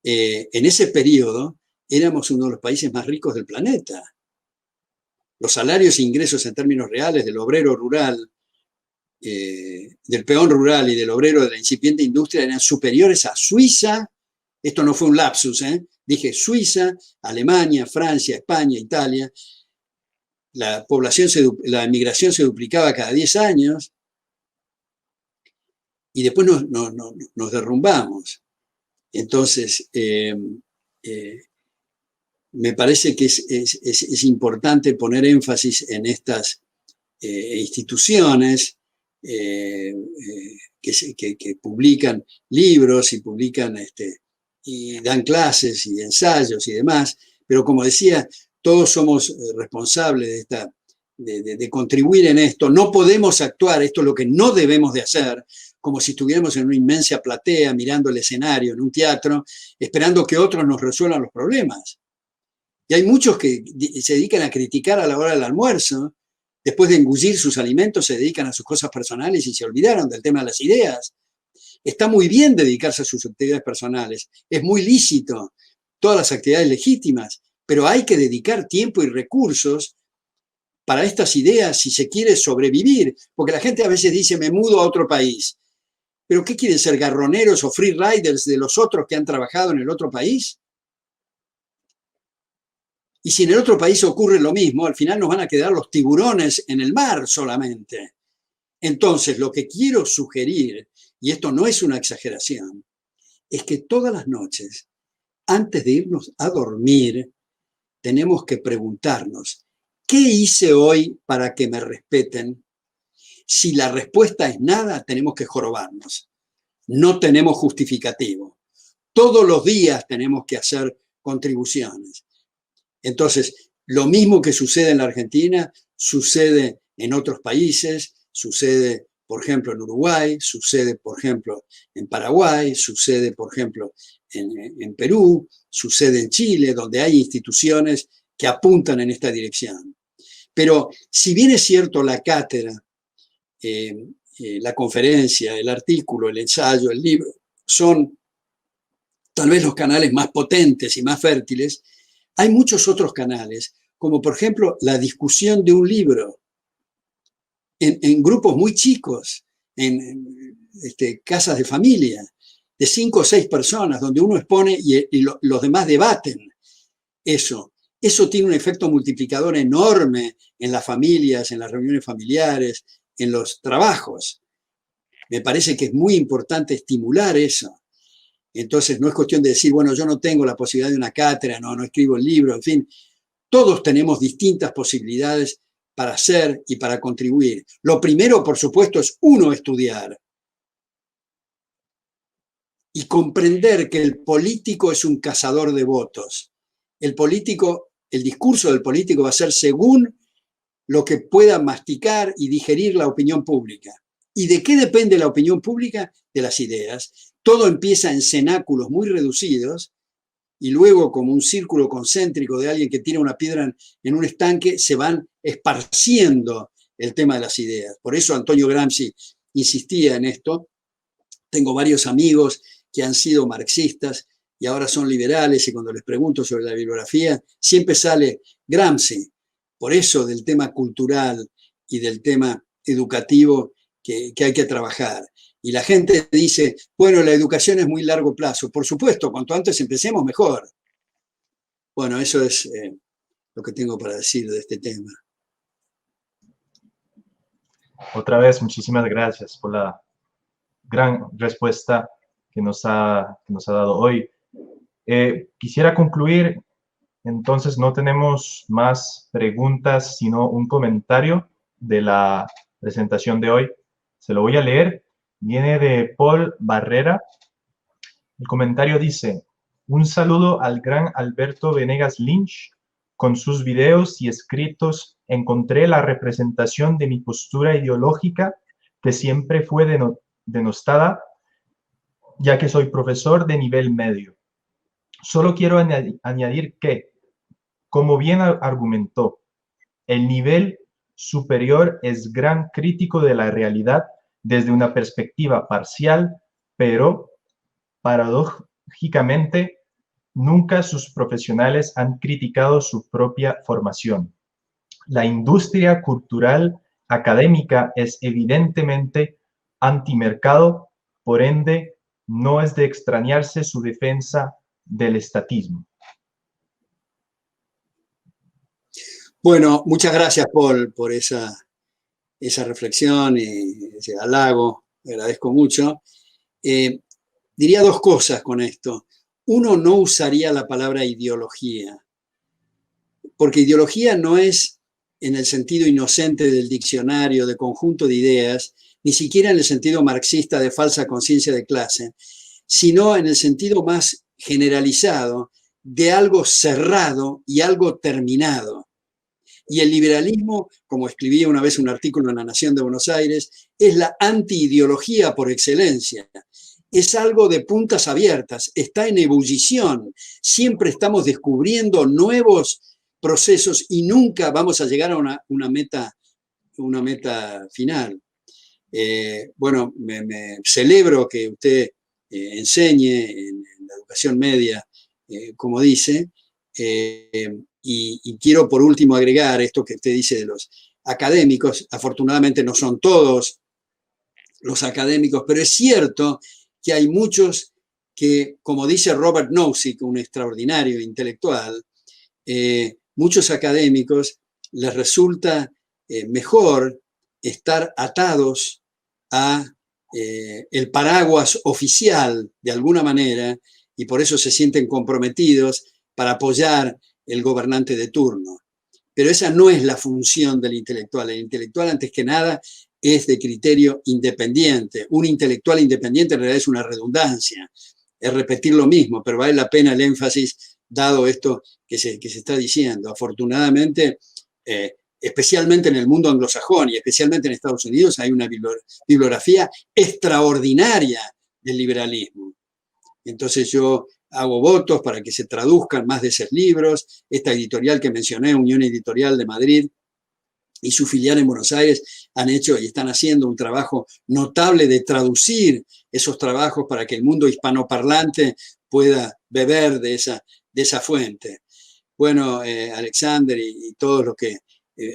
S1: en ese periodo éramos uno de los países más ricos del planeta. Los salarios e ingresos en términos reales del obrero rural, del peón rural y del obrero de la incipiente industria eran superiores a Suiza. Esto no fue un lapsus, dije Suiza, Alemania, Francia, España, Italia. La emigración se duplicaba cada 10 años y después nos derrumbamos. Entonces, me parece que es importante poner énfasis en estas instituciones que publican libros y publican y dan clases y ensayos y demás, pero como decía, todos somos responsables de contribuir en esto. No podemos actuar, esto es lo que no debemos de hacer, como si estuviéramos en una inmensa platea mirando el escenario en un teatro, esperando que otros nos resuelvan los problemas. Y hay muchos que se dedican a criticar a la hora del almuerzo, después de engullir sus alimentos, se dedican a sus cosas personales y se olvidaron del tema de las ideas. Está muy bien dedicarse a sus actividades personales, es muy lícito, todas las actividades legítimas, pero hay que dedicar tiempo y recursos para estas ideas si se quiere sobrevivir, porque la gente a veces dice, me mudo a otro país. ¿Pero qué quieren ser, garroneros o free riders de los otros que han trabajado en el otro país? Y si en el otro país ocurre lo mismo, al final nos van a quedar los tiburones en el mar solamente. Entonces, lo que quiero sugerir, y esto no es una exageración, es que todas las noches, antes de irnos a dormir, tenemos que preguntarnos, ¿qué hice hoy para que me respeten? Si la respuesta es nada, tenemos que jorobarnos. No tenemos justificativo. Todos los días tenemos que hacer contribuciones. Entonces, lo mismo que sucede en la Argentina, sucede en otros países, sucede, por ejemplo, en Uruguay, sucede, por ejemplo, en Paraguay, sucede, por ejemplo, en Perú, sucede en Chile, donde hay instituciones que apuntan en esta dirección. Pero si bien es cierto la cátedra, la conferencia, el artículo, el ensayo, el libro, son tal vez los canales más potentes y más fértiles, hay muchos otros canales, como por ejemplo la discusión de un libro en grupos muy chicos, en casas de familia, de 5 o 6 personas, donde uno expone y los demás debaten eso. Eso tiene un efecto multiplicador enorme en las familias, en las reuniones familiares, en los trabajos. Me parece que es muy importante estimular eso. Entonces, no es cuestión de decir, bueno, yo no tengo la posibilidad de una cátedra, no escribo el libro, en fin. Todos tenemos distintas posibilidades para hacer y para contribuir. Lo primero, por supuesto, es uno estudiar y comprender que el político es un cazador de votos. El político, el discurso del político va a ser según lo que pueda masticar y digerir la opinión pública. ¿Y de qué depende la opinión pública? De las ideas. Todo empieza en cenáculos muy reducidos y luego, como un círculo concéntrico de alguien que tira una piedra en un estanque, se van esparciendo el tema de las ideas. Por eso Antonio Gramsci insistía en esto. Tengo varios amigos que han sido marxistas y ahora son liberales, y cuando les pregunto sobre la bibliografía, siempre sale Gramsci. Por eso del tema cultural y del tema educativo que hay que trabajar. Y la gente dice, bueno, la educación es muy largo plazo. Por supuesto, cuanto antes empecemos, mejor. Bueno, eso es lo que tengo para decir de este tema.
S2: Otra vez, muchísimas gracias por la gran respuesta que nos ha dado hoy. Quisiera concluir, entonces no tenemos más preguntas, sino un comentario de la presentación de hoy. Se lo voy a leer. Viene de Paul Barrera. El comentario dice, un saludo al gran Alberto Venegas Lynch. Con sus videos y escritos encontré la representación de mi postura ideológica que siempre fue denostada, ya que soy profesor de nivel medio. Solo quiero añadir que, como bien argumentó, el nivel superior es gran crítico de la realidad desde una perspectiva parcial, pero paradójicamente nunca sus profesionales han criticado su propia formación. La industria cultural académica es evidentemente antimercado, por ende, no es de extrañarse su defensa del estatismo.
S1: Bueno, muchas gracias, Paul, por esa reflexión y ese halago. Agradezco mucho. Diría 2 cosas con esto. Uno, no usaría la palabra ideología, porque ideología no es en el sentido inocente del diccionario, de conjunto de ideas, ni siquiera en el sentido marxista de falsa conciencia de clase, sino en el sentido más generalizado de algo cerrado y algo terminado. Y el liberalismo, como escribía una vez un artículo en La Nación de Buenos Aires, es la antiideología por excelencia. es algo de puntas abiertas, está en ebullición. Siempre estamos descubriendo nuevos procesos y nunca vamos a llegar a una meta final. Bueno, me celebro que usted enseñe en la educación media, como dice, y quiero por último agregar esto que usted dice de los académicos. Afortunadamente no son todos los académicos, pero es cierto que hay muchos que, como dice Robert Nozick, un extraordinario intelectual, muchos académicos les resulta mejor estar atados a el paraguas oficial de alguna manera, y por eso se sienten comprometidos para apoyar el gobernante de turno. Pero esa no es la función del intelectual. El intelectual, antes que nada, es de criterio independiente. Un intelectual independiente en realidad es una redundancia, es repetir lo mismo, pero vale la pena el énfasis dado esto que se está diciendo. Afortunadamente, especialmente en el mundo anglosajón y especialmente en Estados Unidos, hay una bibliografía extraordinaria del liberalismo. Entonces yo hago votos para que se traduzcan más de esos libros. Esta editorial que mencioné, Unión Editorial de Madrid, y su filial en Buenos Aires han hecho y están haciendo un trabajo notable de traducir esos trabajos para que el mundo hispanoparlante pueda beber de esa fuente. Bueno, Alexander y todos los que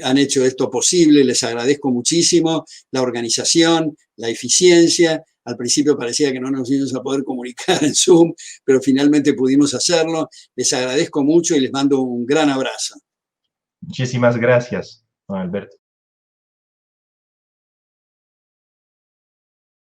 S1: han hecho esto posible, les agradezco muchísimo la organización, la eficiencia. Al principio parecía que no nos íbamos a poder comunicar en Zoom, pero finalmente pudimos hacerlo. Les agradezco mucho y les mando un gran abrazo.
S2: Muchísimas gracias, don Alberto.